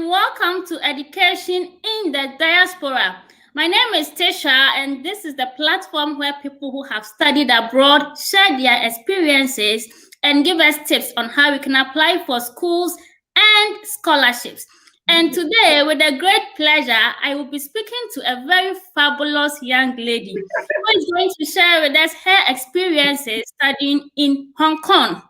and welcome to Education in the Diaspora. My name is Tisha, and this is the platform where people who have studied abroad share their experiences and give us tips on how we can apply for schools and scholarships. And today, with a great pleasure, I will be speaking to a very fabulous young lady who is going to share with us her experiences studying in Hong Kong.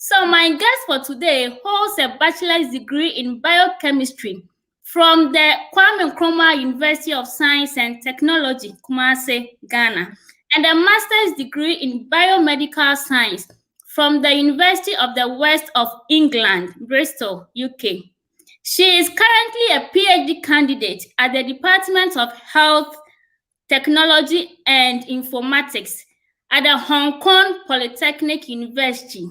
So my guest for today holds a bachelor's degree in biochemistry from the Kwame Nkrumah University of Science and Technology, Kumasi, Ghana, and a master's degree in biomedical science from the University of the West of England, Bristol, UK. She is currently a PhD candidate at the Department of Health, Technology and Informatics at the Hong Kong Polytechnic University.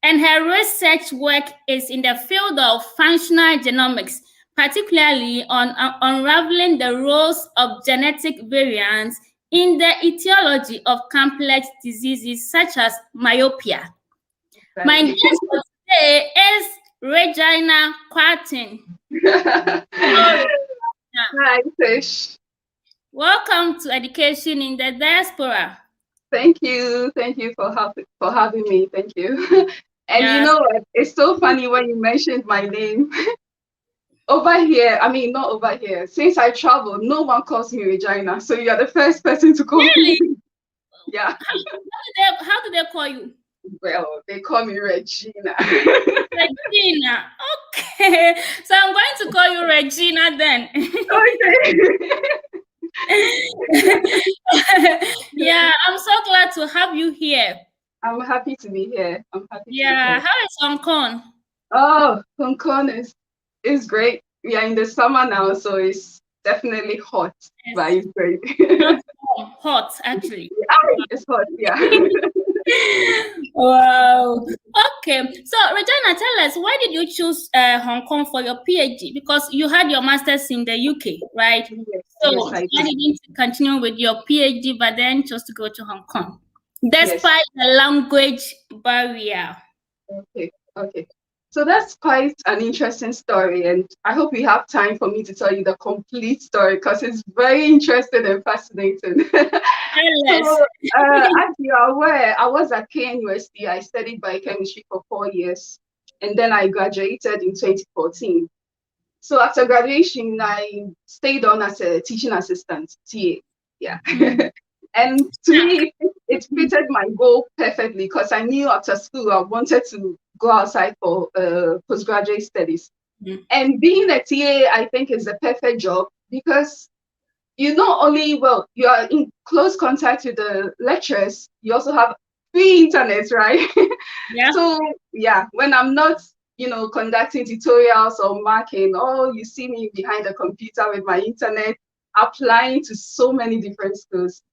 And her research work is in the field of functional genomics, particularly on unraveling the roles of genetic variants in the etiology of complex diseases such as myopia. Right. My guest for today is Regina Kwarteng. Hi, Tish. Welcome to Education in the Diaspora. Thank you for having me. Thank you. And you know what? It's so funny when you mentioned my name. Over here, I mean, not over here. Since I travel, no one calls me Regina. So you're the first person to call me. Yeah. How do they call you? Well, they call me Regina. Regina. Okay. So I'm going to call you Regina then. Okay. Yeah, I'm so glad to have you here. I'm happy to be here. How is Hong Kong? Oh, Hong Kong is great. We are in the summer now, so it's definitely hot, but it's great. Hot, actually. It's hot, yeah. Wow. Okay. So, Regina, tell us, why did you choose Hong Kong for your PhD? Because you had your master's in the UK, right? Yes, so, why didn't you continue with your PhD, but then chose to go to Hong Kong, despite the language barrier? Okay. So that's quite an interesting story, and I hope we have time for me to tell you the complete story because it's very interesting and fascinating. So, as you are aware, I was at KNUST. I studied biochemistry for 4 years, and then I graduated in 2014. So after graduation, I stayed on as a teaching assistant, TA. Yeah. And to me, it fitted my goal perfectly because I knew after school I wanted to go outside for postgraduate studies. And being a TA, I think, is the perfect job because you not only, you are in close contact with the lecturers, you also have free internet, right? Yeah. So, when I'm not, conducting tutorials or marking, you see me behind the computer with my internet, applying to so many different schools.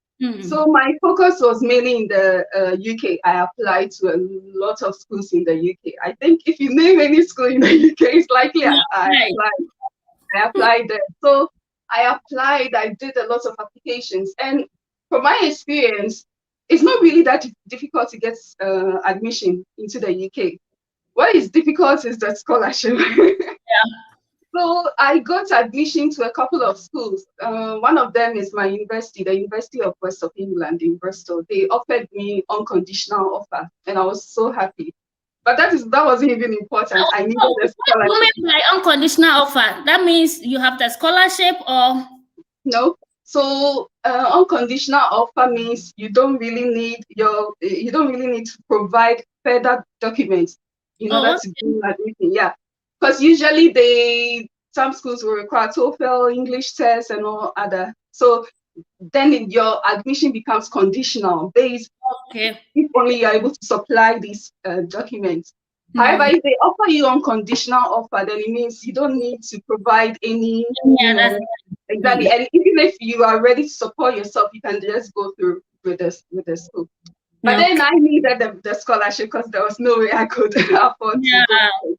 So my focus was mainly in the UK. I applied to a lot of schools in the UK. I think if you name any school in the UK, it's likely I applied there. So I applied, I did a lot of applications. And from my experience, it's not really that difficult to get admission into the UK. What is difficult is the scholarship. So I got admission to a couple of schools. One of them is my university, the University of West of England in Bristol. They offered me unconditional offer, and I was so happy. But that wasn't even important. I needed a scholarship. What do you mean by unconditional offer? That means you have the scholarship, or no? So unconditional offer means you don't really need to provide further documents in order to do admission. Yeah. Because usually some schools will require TOEFL, English tests, and all other. So then your admission becomes conditional based if only you're able to supply these documents. However, if they offer you unconditional offer, then it means you don't need to provide any. Exactly. And even if you are ready to support yourself, you can just go through with the school. But then I needed the scholarship because there was no way I could afford to go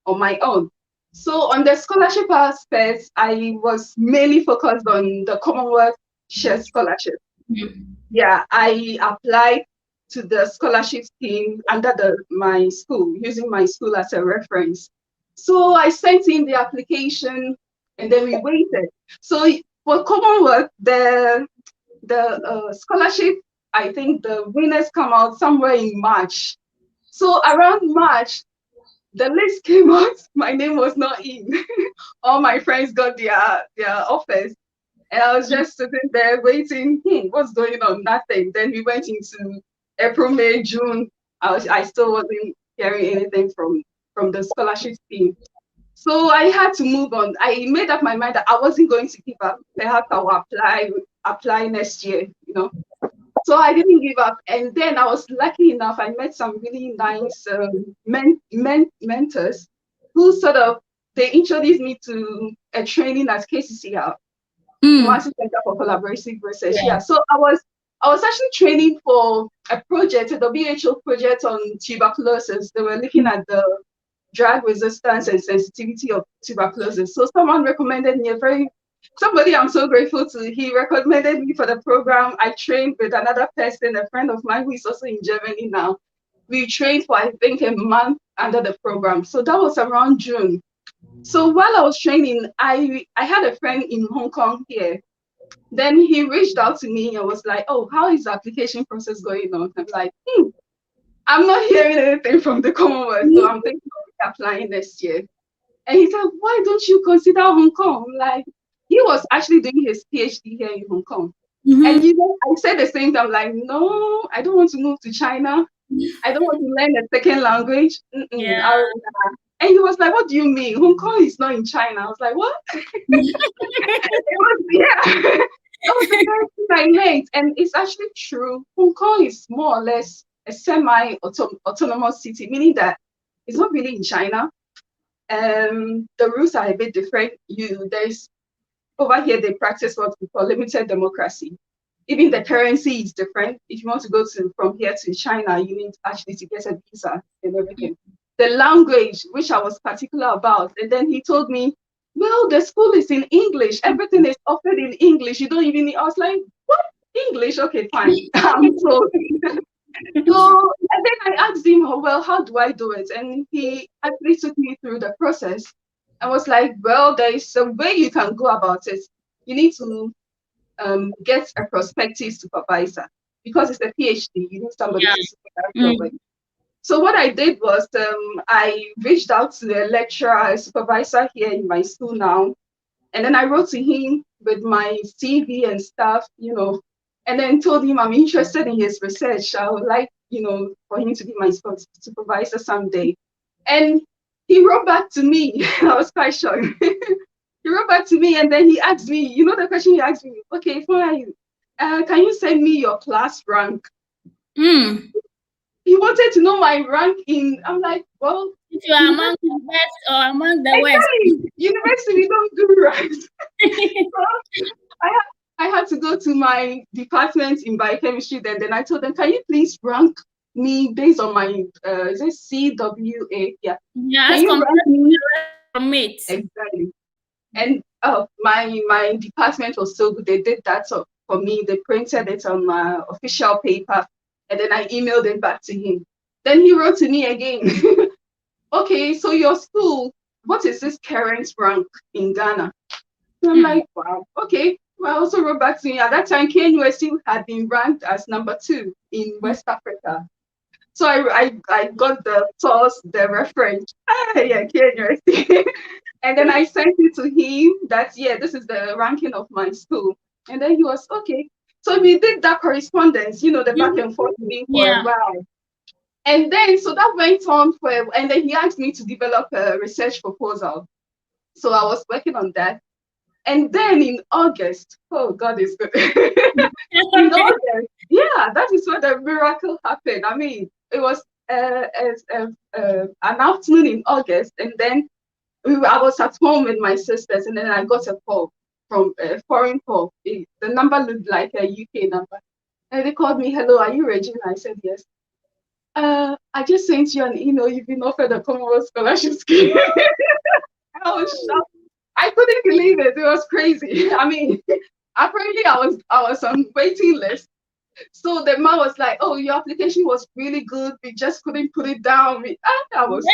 on my own. So on the scholarship aspect, I was mainly focused on the Commonwealth Share Scholarship. Yeah, I applied to the scholarship scheme under my school, using my school as a reference. So I sent in the application, and then we waited. So for Commonwealth, the scholarship, I think the winners come out somewhere in March. So around March, the list came out. My name was not in. All my friends got their offers, and I was just sitting there waiting. What's going on? Nothing. Then we went into April, May, June. I still wasn't hearing anything from the scholarship scheme. So I had to move on. I made up my mind that I wasn't going to give up. Perhaps I will apply next year, So I didn't give up. And then I was lucky enough, I met some really nice mentors who they introduced me to a training at KCCR, Kumasi Center for Collaborative Research. Yeah. So I was actually training for a project, a WHO project on tuberculosis. They were looking at the drug resistance and sensitivity of tuberculosis. So someone recommended me somebody I'm so grateful to. He recommended me for the program. I trained with another person, a friend of mine who is also in Germany now. We trained for, I think, a month under the program. So that was around June. So while I was training, I had a friend in Hong Kong here. Then he reached out to me and was like, oh, how is the application process going on? I'm like, I'm not hearing anything from the Commonwealth, so I'm thinking of applying next year. And he said, why don't you consider Hong Kong? Like, he was actually doing his PhD here in Hong Kong. And I said the same thing. I'm like, no, I don't want to move to China. I don't want to learn a second language. Yeah. And he was like, what do you mean? Hong Kong is not in China. I was like, what? That was the first thing I learned. And it's actually true. Hong Kong is more or less a semi-autonomous city, meaning that it's not really in China. The rules are a bit different. Over here, they practice what we call limited democracy. Even the currency is different. If you want to go from here to China, you need actually to get a visa and everything. The language, which I was particular about, and then he told me, well, the school is in English. Everything is offered in English. You don't even need. I was like, what? English? Okay, fine. So, and then I asked him, well, how do I do it? And he actually took me through the process. I was like, well, there is a way you can go about it. You need to get a prospective supervisor because it's a PhD. You need somebody to supervise your work. So what I did was I reached out to the lecturer, a supervisor here in my school now, and then I wrote to him with my CV and stuff, and then told him I'm interested in his research. I would like, for him to be my supervisor someday. And he wrote back to me. I was quite shocked. He wrote back to me, and then he asked me, the question he asked me, okay, fine. Can you send me your class rank? He wanted to know my rank I'm like, well, if you are among the best or among the worst. University, we don't do ranks. So I had to go to my department in biochemistry. Then I told them, can you please rank me based on my is it CWA? Yeah. Can you rank me? Mates. Exactly. And my department was so good. They did that for me. They printed it on my official paper, and then I emailed it back to him. Then he wrote to me again. Okay, so your school, what is this current rank in Ghana? And I'm like, wow, okay. Well, I also wrote back to me. At that time, KNUST had been ranked as number 2 in West Africa. So I got the source, the reference. Yeah, KNUST. And then I sent it to him that, this is the ranking of my school. And then he was, okay. So we did that correspondence, the back and forth thing for a while. And then, so that went on and then he asked me to develop a research proposal. So I was working on that. And then in August, oh, God is good. In August, that is where the miracle happened. I mean, it was an afternoon in August, and then I was at home with my sisters, and then I got a call from a foreign call. The number looked like a UK number. And they called me, hello, are you Regina? I said, yes. I just sent you an email. You've been offered a Commonwealth scholarship scheme. I was shocked. I couldn't believe it. It was crazy. I mean, apparently I was on waiting list. So the man was like, oh, your application was really good. We just couldn't put it down. I was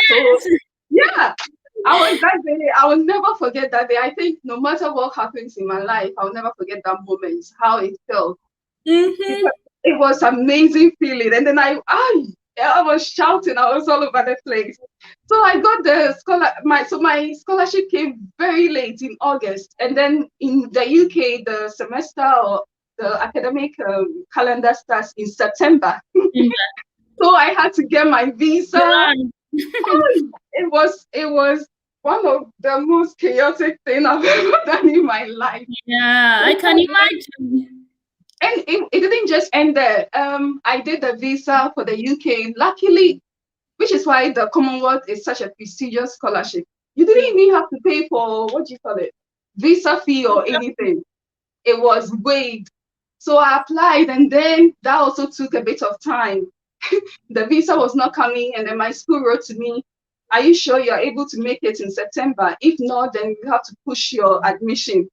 I was that day. I will never forget that day. I think no matter what happens in my life, I'll never forget that moment. How it felt. Mm-hmm. It was amazing feeling. And then I was shouting. I was all over the place. So I got my scholarship came very late in August, and then in the UK the semester or the academic calendar starts in September. Yeah. So I had to get my visa. Oh, it was one of the most chaotic things I've ever done in my life. Yeah, I can imagine. And it didn't just end there. I did the visa for the UK. Luckily, which is why the Commonwealth is such a prestigious scholarship. You didn't even have to pay for, what do you call it, visa fee or anything. It was waived. So I applied, and then that also took a bit of time. The visa was not coming, and then my school wrote to me, are you sure you're able to make it in September? If not, then you have to push your admission.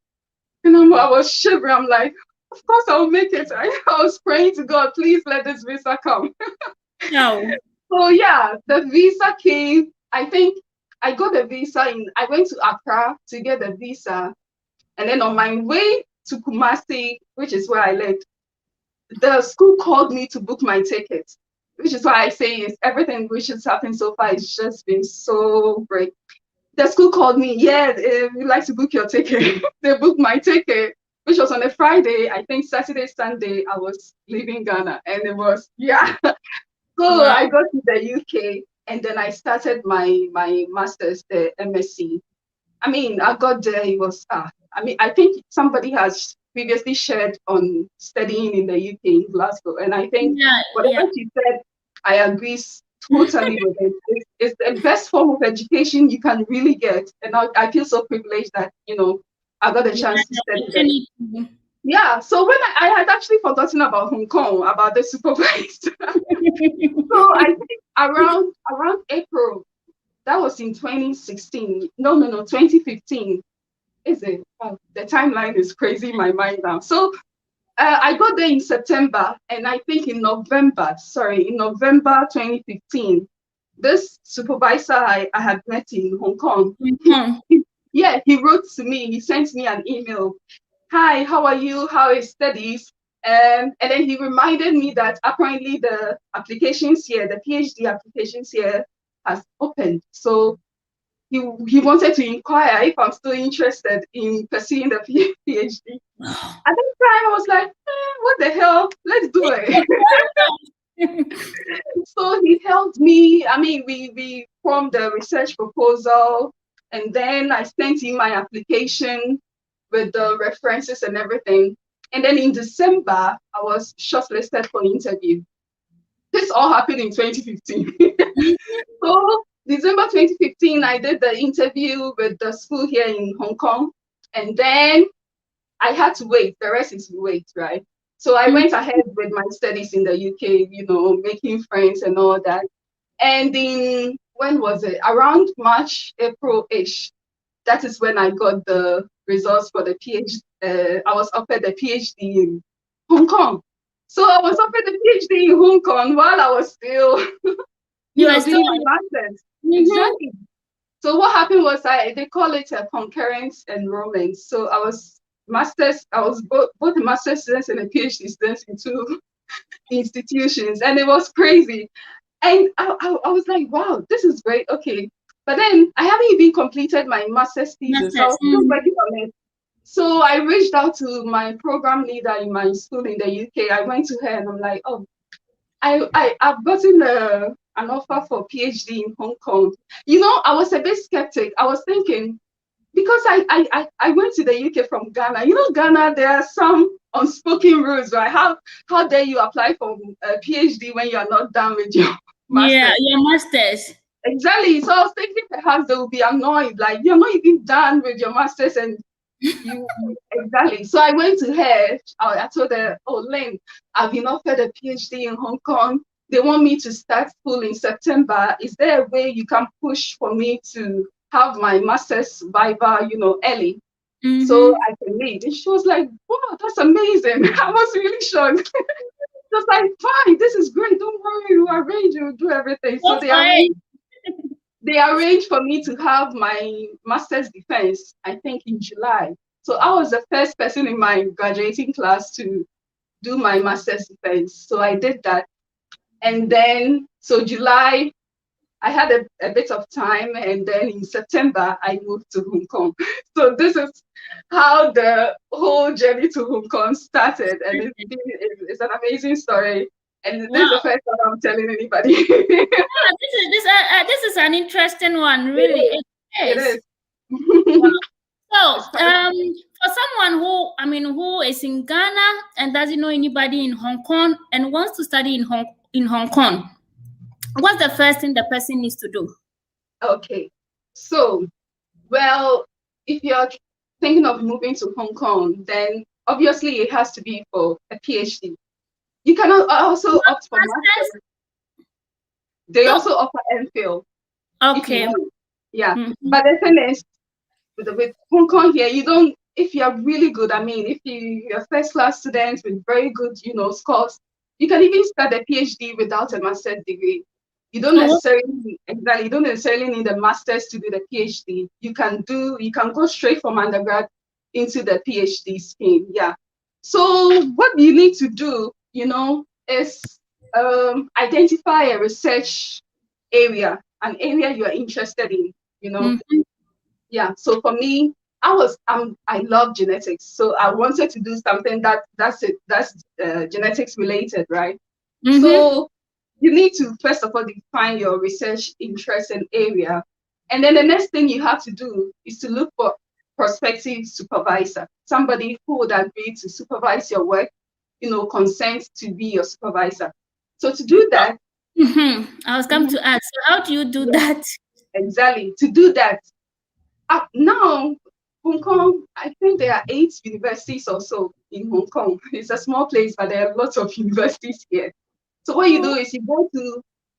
And I was shivering. I'm like, of course I'll make it. I was praying to God, please let this visa come. No. So yeah, the visa came. I think I got the visa I went to Accra to get the visa. And then on my way to Kumasi, which is where I lived, the school called me to book my ticket, which is why I say is everything which has happened so far. It's just been so great. The school called me, yeah, we'd like to book your ticket. They booked my ticket, which was on a Friday. I think Saturday, Sunday, I was leaving Ghana. And it was, yeah. So Wow. I got to the UK, and then I started my master's, the MSc. I mean, I got there, it was, I think somebody has previously shared on studying in the UK in Glasgow. And I think Yeah, whatever yeah. she said, I agree totally with it. It's the best form of education you can really get. And I feel so privileged that, I got a You chance had to the study there. opportunity. Yeah, so when I had actually forgotten about Hong Kong, about the supervised. So I think around April, that was in 2016. No, 2015. Is it? Oh, the timeline is crazy in my mind now. So I got there in September, and I think in November 2015, this supervisor I had met in Hong Kong, Mhm. yeah, he wrote to me, he sent me an email. Hi, how are you? How is studies? And then he reminded me that apparently the applications here, the PhD applications here has opened. So he wanted to inquire if I'm still interested in pursuing the PhD. At that time, I was like, what the hell? Let's do it. So he helped me. I mean, we formed the research proposal, and then I sent in my application with the references and everything. And then in December, I was shortlisted for interview. This all happened in 2015. So December 2015, I did the interview with the school here in Hong Kong. And then I had to wait. The rest is wait, right? So I went ahead with my studies in the UK, making friends and all that. And when was it? Around March, April-ish. That is when I got the results for the PhD. I was offered the PhD in Hong Kong. So I was offered the PhD in Hong Kong while I was still, You are still doing my master's. mm-hmm. Exactly. So what happened was they call it a concurrent enrollment. So I was both a master's students and a PhD students in two institutions, and it was crazy. And I was like, wow, this is great. Okay. But then I haven't even completed my master's thesis, so I Masters. was still working on it. So I reached out to my program leader in my school in the UK. I went to her and I'm like, oh, I've gotten an offer for PhD in Hong Kong. I was a bit skeptic. I was thinking, because I went to the UK from Ghana. Ghana, there are some unspoken rules, right? How dare you apply for a PhD when you are not done with your Yeah, master's? your masters. Exactly. So I was thinking perhaps they will be annoyed, like you're not even done with your master's and you exactly. So I went to her. I told her, "Oh, Lynn, I've been offered a PhD in Hong Kong. They want me to start school in September. Is there a way you can push for me to have my master's viva, early, so Mm-hmm. I can leave?" And she was like, "Wow, that's amazing." I was really shocked. She was like, "Fine, this is great. Don't worry, we'll arrange, we'll do everything." So Go they for it. arranged. they arranged for me to have my master's defense, I think in July. So I was the first person in my graduating class to do my master's defense. So I did that. And then, so July, I had a bit of time. And then in September, I moved to Hong Kong. So this is how the whole journey to Hong Kong started. And it's an amazing story. And Wow. this is the first time I'm telling anybody. This is an interesting one, really. It is. Wow. So, for someone who is in Ghana and doesn't know anybody in Hong Kong and wants to study in Hong Kong, what's the first thing the person needs to do? Okay, so, well, if you're thinking of moving to Hong Kong, then obviously it has to be for a PhD. You can also opt for master's. They also offer MPhil. Okay. Yeah, but the thing is, with Hong Kong here, you don't, if you're really good, I mean, if you're a first-class student with very good, scores, you can even start a PhD without a master's degree. You don't necessarily need a master's to do the PhD. You can go straight from undergrad into the PhD scheme. Yeah. So what you need to do, is identify a research area, an area you are interested in, Yeah. So for me, I love genetics. So I wanted to do something that's genetics related, right? So you need to first of all define your research interest and area. And then the next thing you have to do is to look for prospective supervisor, somebody who would agree to supervise your work, consent to be your supervisor. So to do that, I was come to ask, so how do you do that? Exactly. To do that, now Hong Kong, I think there are 8 universities or so in Hong Kong. It's a small place, but there are lots of universities here. So what you do is you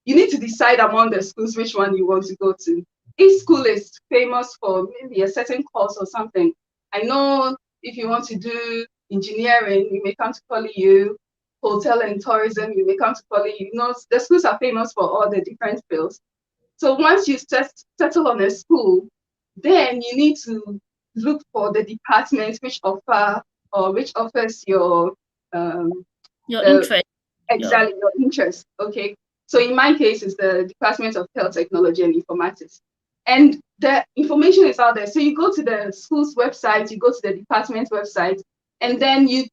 need to decide among the schools which one you want to go to. Each school is famous for maybe a certain course or something. I know if you want to do engineering, you may come to PolyU, hotel and tourism, you may come to PolyU. The schools are famous for all the different fields. So once you settle on a school, then you need to look for the department which offers your interest. Exactly, your interest. Okay. So in my case, it's the Department of Health Technology and Informatics. And the information is out there. So you go to the school's website, you go to the department's website, and then you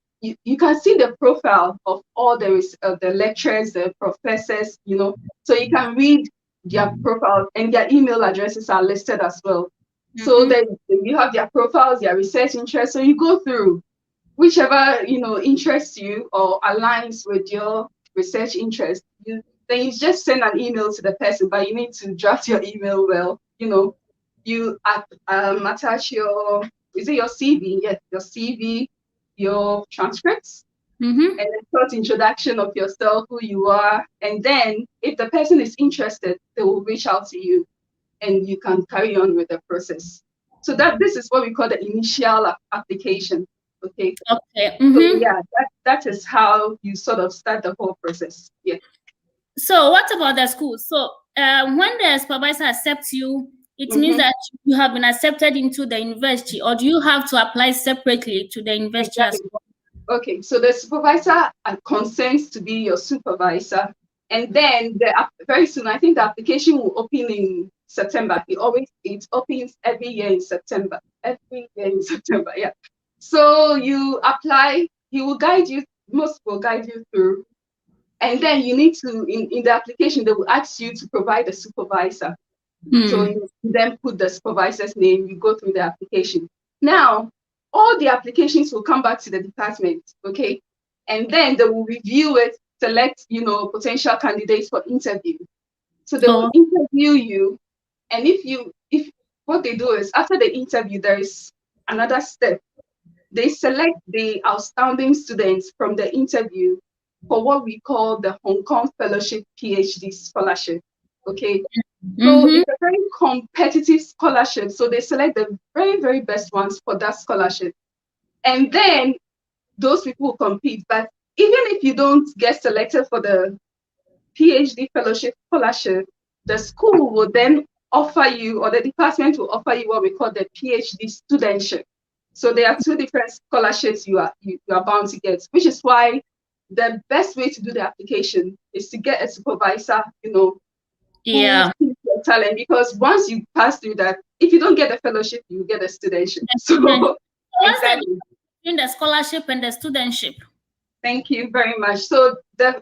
can see the profile of all the lecturers, the professors, so you can read their profile, and their email addresses are listed as well. So then you have their profiles, their research interests. So you go through whichever interests you or aligns with your research interest. Then you just send an email to the person, but you need to draft your email well. You attach your CV? Yes, your CV, your transcripts, and a short introduction of yourself, who you are, and then if the person is interested, they will reach out to you, and you can carry on with the process. So this is what we call the initial application. Okay. Okay. So yeah, that is how you sort of start the whole process. Yeah. So what about the school? So when the supervisor accepts you, it means that you have been accepted into the university, or do you have to apply separately to the university as well? Okay, so the supervisor consents to be your supervisor, and then very soon, I think the application will open in September. It opens every year in September. Yeah. So you apply. He will guide you. Most will guide you through, and then you need to in the application they will ask you to provide a supervisor. So you then put the supervisor's name. You go through the application. Now, all the applications will come back to the department, okay? And then they will review it, select, potential candidates for interview. So they will interview you. And if what they do is after the interview, there is another step. They select the outstanding students from the interview for what we call the Hong Kong Fellowship PhD Scholarship, okay? So it's a very competitive scholarship. So they select the very, very best ones for that scholarship. And then those people will compete. But even if you don't get selected for the PhD fellowship scholarship, the school will then offer you, or the department will offer you what we call the PhD studentship. So there are two different scholarships you are bound to get, which is why the best way to do the application is to get a supervisor, who sees your talent, because once you pass through that, if you don't get a fellowship, you get a studentship. So what's the difference between the scholarship and the studentship? Thank you very much. So there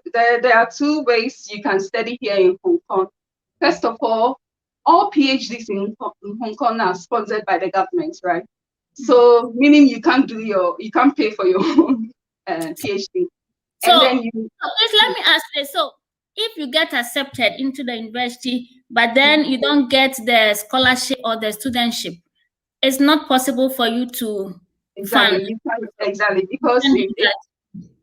are two ways you can study here in Hong Kong. First of all PhDs in Hong Kong are sponsored by the government, right? So meaning you can't pay for your own PhD. So, and then please let me ask this. So if you get accepted into the university, but then you don't get the scholarship or the studentship, it's not possible for you to fund. You can't, exactly, because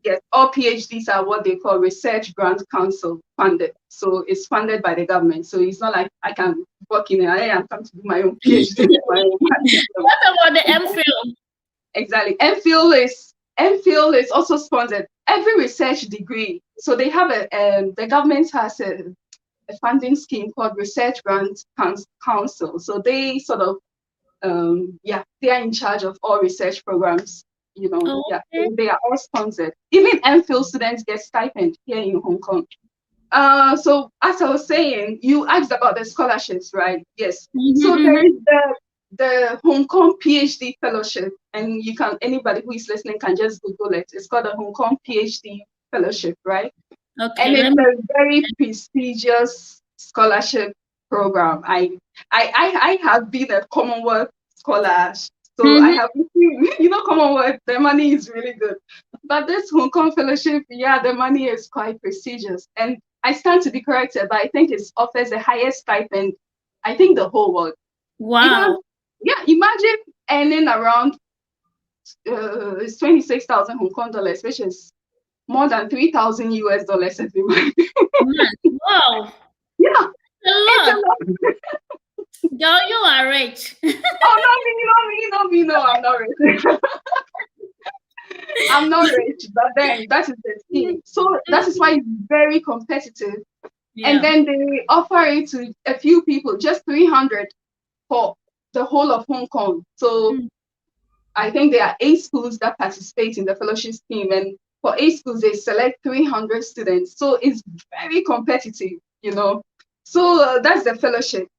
yes, all PhDs are what they call Research Grant Council funded. So it's funded by the government. So it's not like I can work in it. I am come to do my own PhD. What about the MPhil? Exactly. MPhil is also sponsored. Every research degree. So they have the government has a funding scheme called Research Grant Council. So they sort of they are in charge of all research programs. They are all sponsored. Even MPhil students get stipend here in Hong Kong. So as I was saying, you asked about the scholarships, right? Yes. So there is the Hong Kong PhD fellowship, and anybody who is listening can just Google it. It's called the Hong Kong PhD fellowship, right? Okay. And it's a very prestigious scholarship program. I have been a Commonwealth scholar. So I have, Commonwealth, the money is really good. But this Hong Kong fellowship, the money is quite prestigious. And I stand to be corrected, but I think it offers the highest stipend, I think, the whole world. Wow. Imagine earning around it's 26,000 Hong Kong dollars, which is more than 3,000 US dollars every month. Wow. Yeah. It's a lot. Girl, you are rich. Oh, no, me. No, I'm not rich. I'm not rich, but then that is the thing. So that is why it's very competitive. And then they offer it to a few people, just 300 for the whole of Hong Kong. So I think there are 8 schools that participate in the fellowship scheme, and for 8 schools they select 300 students. So it's very competitive, So that's the fellowship.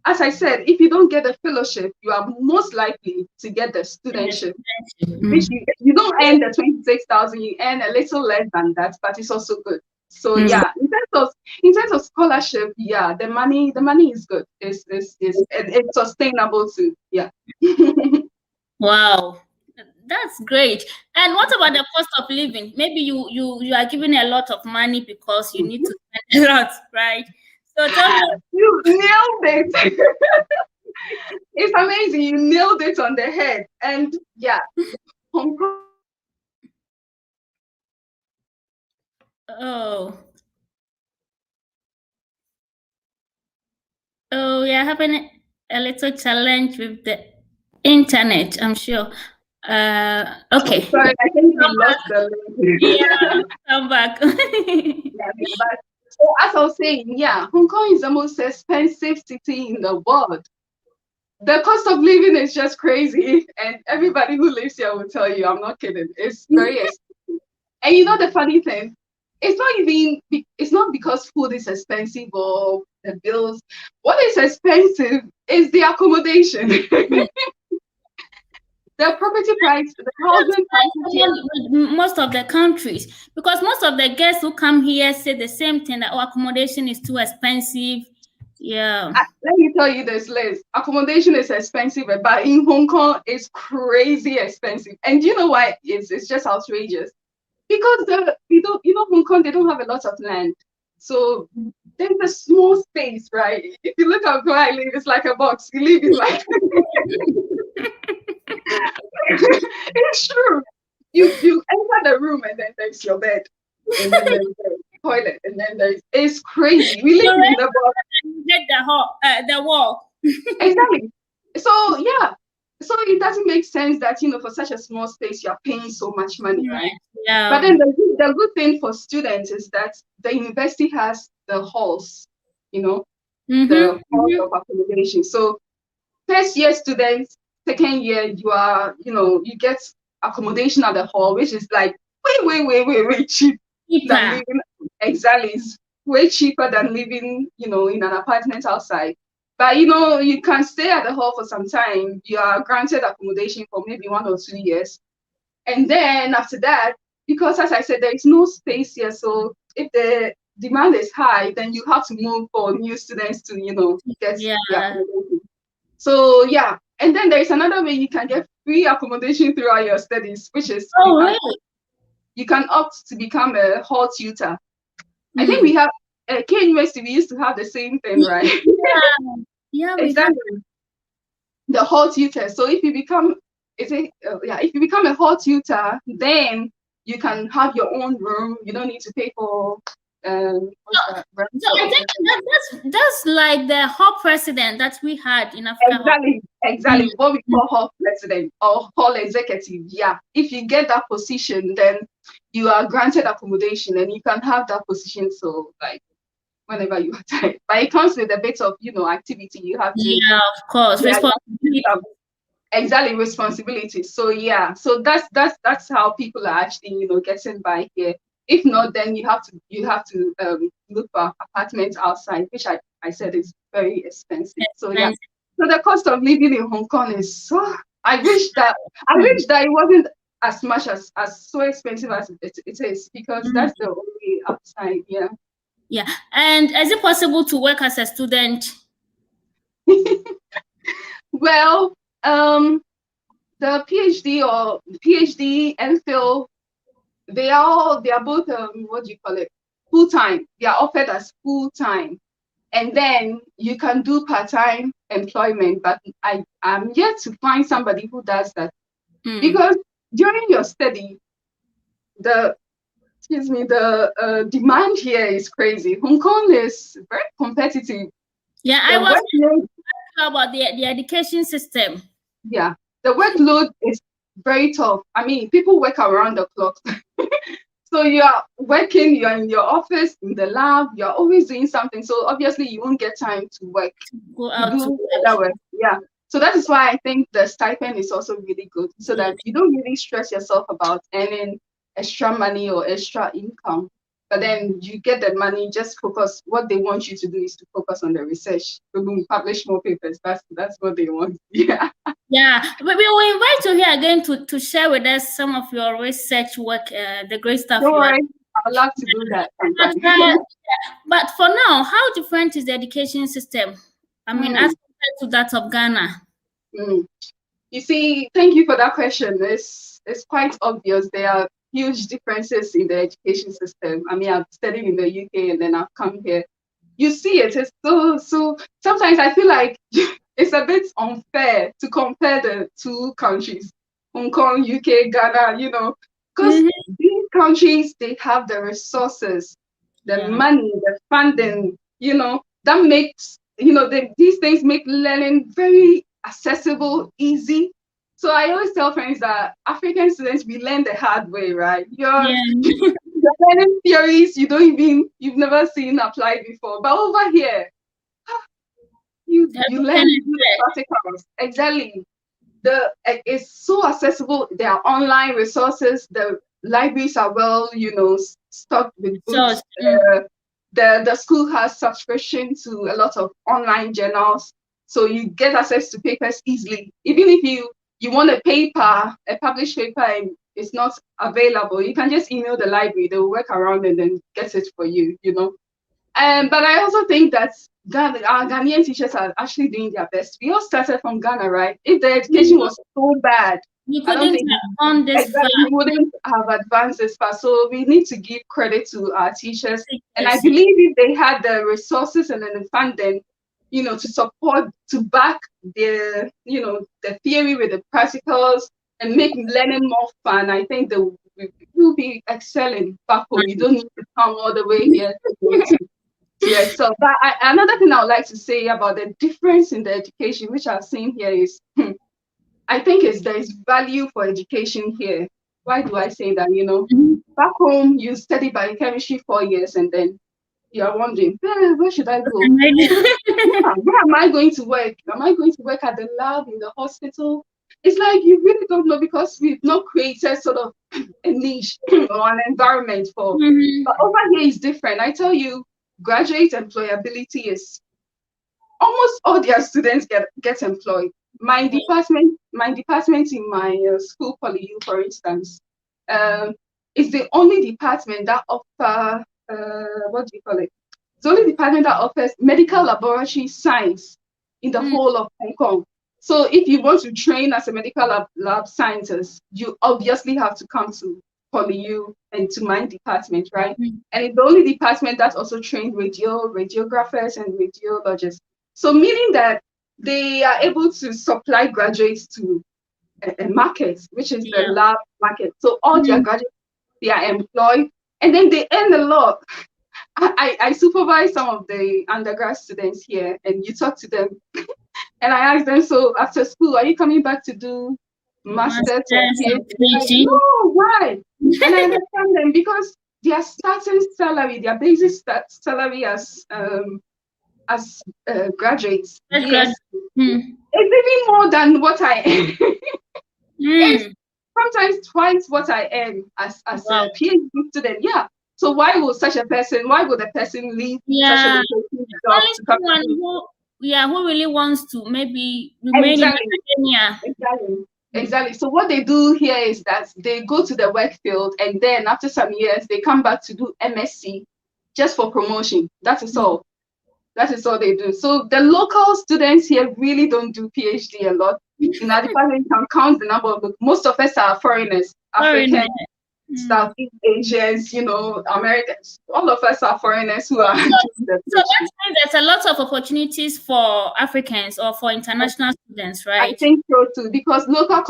As I said, if you don't get a fellowship, you are most likely to get the studentship, which you don't earn the 26,000, you earn a little less than that, but it's also good. So in terms of scholarship, the money is good. It's sustainable too. Wow, that's great. And what about the cost of living? Maybe you are giving a lot of money because you need to spend a lot, right? So tell me. You nailed it. It's amazing. You nailed it on the head. And Hong Kong. Oh, we are having a little challenge with the internet, I'm sure. Okay. Sorry, I think we lost the link. Come back. So as I was saying, Hong Kong is the most expensive city in the world. The cost of living is just crazy, and everybody who lives here will tell you, I'm not kidding. It's very expensive. And the funny thing, it's not because food is expensive or the bills. What is expensive is the accommodation. The property price, the housing prices. Most of the countries, because most of the guests who come here say the same thing, that our accommodation is too expensive. Yeah. Let me tell you this, Liz. Accommodation is expensive, but in Hong Kong, it's crazy expensive. And you know why? It's just outrageous. Because Hong Kong, they don't have a lot of land. So there's a small space, right? If you look at where I live, it's like a box. You live in like it's true. You enter the room and then there's your bed. And then there's the toilet. And then it's crazy. We live in the box. Get the wall. Exactly. So so it doesn't make sense that for such a small space you're paying so much money, right? Yeah. But then the good thing for students is that the university has the halls, the cost of accommodation. So first year students, second year, you get accommodation at the hall, which is like way cheap than living. Exactly, it's way cheaper than living, in an apartment outside. But you can stay at the hall for some time. You are granted accommodation for maybe 1 or 2 years, and then after that, because as I said, there is no space here. So if the demand is high, then you have to move for new students to get the accommodation. So yeah, and then there is another way you can get free accommodation throughout your studies, which is you can opt to become a hall tutor. I think we have K University. We used to have the same thing, right? Yeah, exactly. The hall tutor. So if you become a hall tutor, then you can have your own room. You don't need to pay for so I think that's like the hall president that we had in Africa. Exactly. What we call hall president or hall executive. Yeah. If you get that position, then you are granted accommodation and you can have that position. So like whenever you are tired. But it comes with a bit of activity. You have to of course. Responsibility. Exactly, responsibility. So yeah, so that's how people are actually getting by here. If not, then you have to look for apartments outside, which I said is very expensive. So yeah, so the cost of living in Hong Kong is so. I wish that it wasn't as much as so expensive as it is, because that's the only upside. Yeah. Yeah, and is it possible to work as a student? Well, the PhD and MPhil, they are both what do you call it, full time. They are offered as full time, and then you can do part-time employment. But I'm yet to find somebody who does that, because during your study, the demand here is crazy. Hong Kong is very competitive. Yeah, I was talking about the education system. Yeah, the workload is very tough. I mean, people work around the clock. So you are working, you're in your office, in the lab, you're always doing something. So obviously you won't get time to work. Go out to do other work. Yeah. So that is why I think the stipend is also really good, so that you don't really stress yourself about earning extra money or extra income. But then you get the money, just focus. What they want you to do is to focus on the research. Publish more papers. That's what they want. Yeah. Yeah, but we will invite you here again to share with us some of your research work, the great stuff. Don't worry, I'd love to do that. But for now, how different is the education system? I mean, as compared to that of Ghana. You see, thank you for that question. It's quite obvious. There are huge differences in the education system. I mean, I've studied in the UK and then I've come here. You see it. It's so sometimes I feel like it's a bit unfair to compare the two countries, Hong Kong, UK, Ghana, because these countries, they have the resources, the money, the funding, that makes, these things make learning very accessible, easy. So I always tell friends that African students, we learn the hard way, right? You're learning theories you've never seen applied before. But over here, you learn practicals. Exactly. It's so accessible. There are online resources. The libraries are well, stocked with books. The school has subscription to a lot of online journals, so you get access to papers easily. Even if you want a published paper, and it's not available, you can just email the library. They will work around and then get it for you. But I also think that our Ghanaian teachers are actually doing their best. We all started from Ghana, right? If the education was so bad, you couldn't have gone this far. We wouldn't have advanced this far. So we need to give credit to our teachers. And I believe if they had the resources and then the funding, to support, to back the theory with the practicals and make learning more fun, I think we'll be excelling back home. You don't need to come all the way here to excel. But another thing I would like to say about the difference in the education, which I've seen here, is I think there is value for education here. Why do I say that? Back home, you study biochemistry 4 years and then You are wondering, where should I go? Where am I going to work? Am I going to work at the lab, in the hospital? It's like you really don't know because we've not created sort of a niche or an environment for. But over here is different. I tell you, graduate employability is almost all their students get employed. My department in my school, PolyU, for instance, is the only department that offer what do you call it? It's the only department that offers medical laboratory science in the whole of Hong Kong. So if you want to train as a medical lab scientist, you obviously have to come to PolyU and to my department, right? And it's the only department that also trained radiographers and radiologists. So meaning that they are able to supply graduates to a market, which is the lab market. So all their graduates, they are employed, and then they earn a lot. I supervise some of the undergrad students here, and you talk to them, and I ask them, so after school, are you coming back to do master's or PhD? No, why? And I understand them because their starting salary, their basic salary as graduates, yes, it's even more than what I earn. It's sometimes twice what I earn as a PhD student. Yeah. So why would a person leave such a job to come to who really wants to maybe remain in academia? Exactly. So what they do here is that they go to the work field, and then after some years they come back to do MSc just for promotion. That is all. That is all they do. So the local students here really don't do PhD a lot. In our department, you can count the number of most of us are foreigners, African, Southeast Asians, Americans. All of us are foreigners who are. So that means there's a lot of opportunities for Africans or for international students, right? I think so too, because local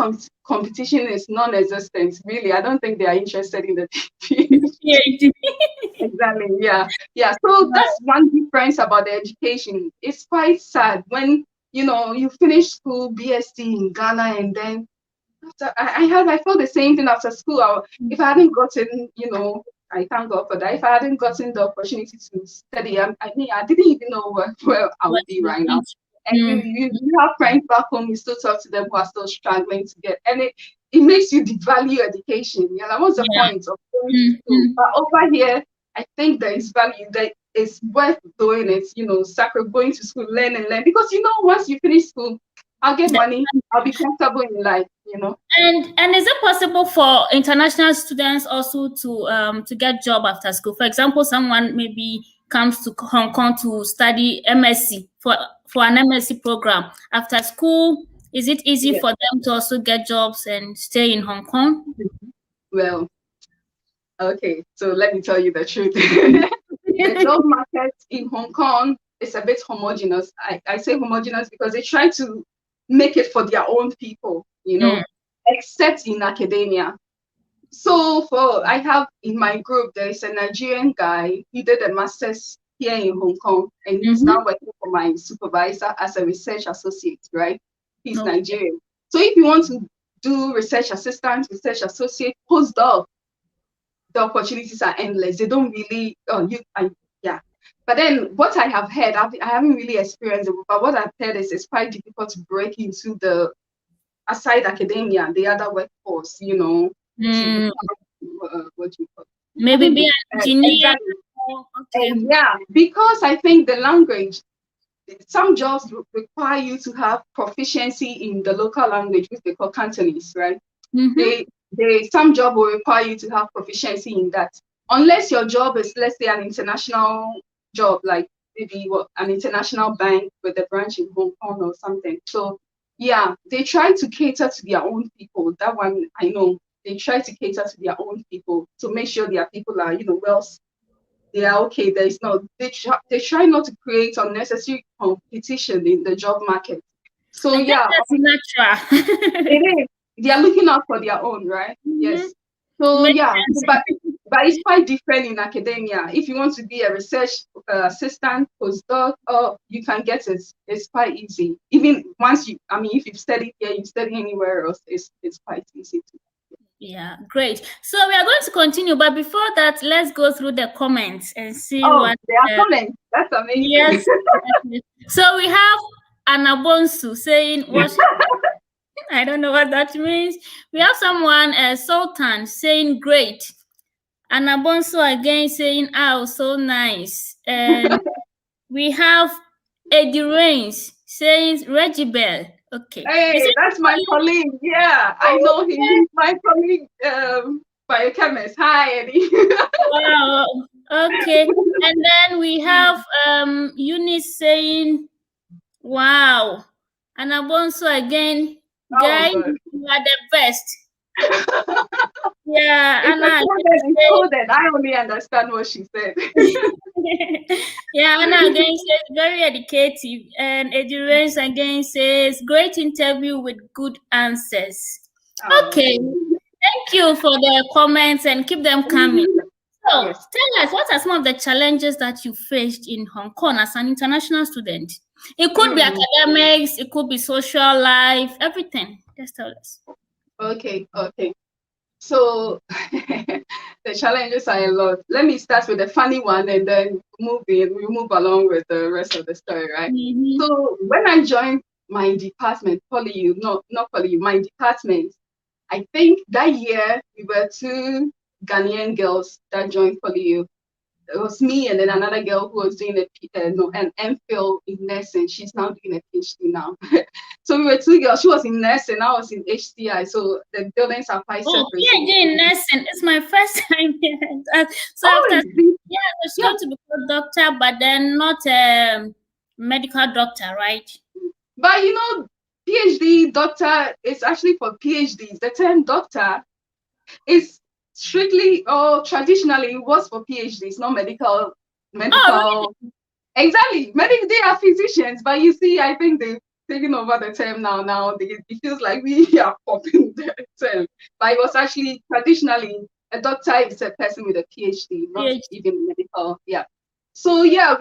competition is non-existent. Really, I don't think they are interested in the PhD. Exactly. Yeah. So that's one difference about the education. It's quite sad when you finish school, BSc in Ghana, and then I felt the same thing after school. If I hadn't gotten, I thank God for that. If I hadn't gotten the opportunity to study, I didn't even know where I would be right now. And you have friends back home, you still talk to them who are still struggling to get, and it makes you devalue education. Like, what's the point of going to school? But over here, I think there is value that it's worth doing it, going to school, learn, because once you finish school, I'll get money, I'll be comfortable in life, And is it possible for international students also to get job after school? For example, someone maybe comes to Hong Kong to study MSc for an MSc program. After school, is it easy for them to also get jobs and stay in Hong Kong? Well, okay, so let me tell you the truth. The job market in Hong Kong is a bit homogeneous. I say homogeneous because they try to make it for their own people, except in academia. So I have in my group, there is a Nigerian guy. He did a master's here in Hong Kong, and he's now working for my supervisor as a research associate, right? He's Nigerian. So if you want to do research assistant, research associate, postdoc, the opportunities are endless. They don't really, But then what I have heard, I haven't really experienced it, but what I've heard is it's quite difficult to break into the aside academia, the other workforce, what do you call it? Maybe be an engineer. Exactly. Because I think the language, some jobs require you to have proficiency in the local language, which they call Cantonese, right? Some job will require you to have proficiency in that. Unless your job is, let's say, an international job, like maybe an international bank with a branch in Hong Kong or something. So they try to cater to their own people. That one I know. They try to cater to their own people to make sure their people are, they are okay. There is no. They try not to create unnecessary competition in the job market. So that's natural. It is. They are looking out for their own, right? Yes. So but it's quite different in academia. If you want to be a research assistant, postdoc, you can get it. It's quite easy. Even once if you've studied here, you study anywhere else, it's quite easy to. Yeah, great. So we are going to continue, but before that, let's go through the comments and see Oh, what. they are comments. That's amazing. Yes. So we have Anabonsu saying, "What?" I don't know what that means. We have someone, Sultan, saying, "Great." Anabonsu again saying, "Oh, so nice." And we have Eddie Rains saying, "Regibel." Okay. Is Hey, it that's my colleague. Yeah, I know him. He's my colleague, biochemist. Hi, Eddie. Wow. Okay. And then we have Eunice saying, "Wow." And Abonso again, Oh, guys, God. you are the best. Yeah, It's Anna coded. It's again coded. I only understand what she said. yeah, Anna again says very educative. And Edurance again says great interview with good answers. Oh. Okay. Thank you for the comments and keep them coming. So, Yes. tell us, what are some of the challenges that you faced in Hong Kong as an international student? It could be academics, it could be social life, everything. Just tell us. Okay. So the challenges are a lot. Let me start with the funny one and then we move along with the rest of the story, right? Mm-hmm. So when I joined my department, not PolyU, my department, I think that year we were two Ghanaian girls that joined PolyU. It was me and then another girl who was doing an MPhil in nursing. She's now doing a PhD now. So we were two girls. She was in nursing, I was in HTI. So the buildings are quite separate. PhD in nursing. It's my first time hearing that. So after, she's going to become a doctor, but then not a medical doctor, right? But PhD doctor is actually for PhDs. The term doctor is strictly or traditionally was for PhDs, not medical. Oh, really? Exactly. They are physicians, but you see, I think they've taken over the term now. It feels like we are popping the term. But it was actually traditionally a doctor is a person with a PhD, not even medical. Yeah. So yeah,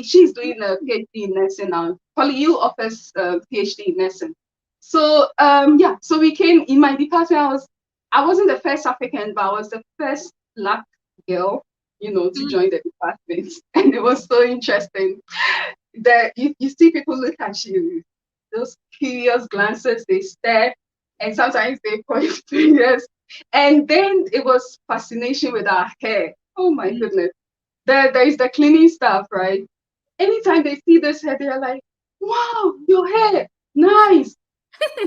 she's doing a PhD in nursing now. PolyU offers a PhD in nursing. So so we came in my department. I wasn't the first African, but I was the first Black girl, to join the department. And it was so interesting that you see people look at you, those curious glances, they stare, and sometimes they point fingers. And then it was fascination with our hair. Oh my goodness. There is the cleaning staff, right? Anytime they see this hair, they're like, wow, your hair, nice.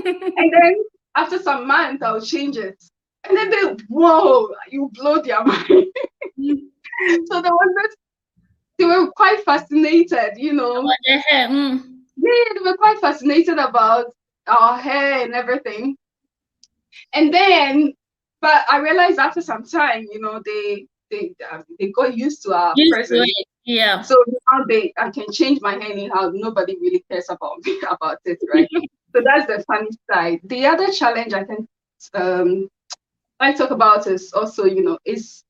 And then after some months, I'll change it. And then whoa, you blow their mind. So they were quite fascinated, About the hair. Yeah, they were quite fascinated about our hair and everything. And then, but I realized after some time, they got used to our presence. Yeah. So now I can change my hair anyhow. Nobody really cares about me about it, right? So that's the funny side. The other challenge I talk about is also, is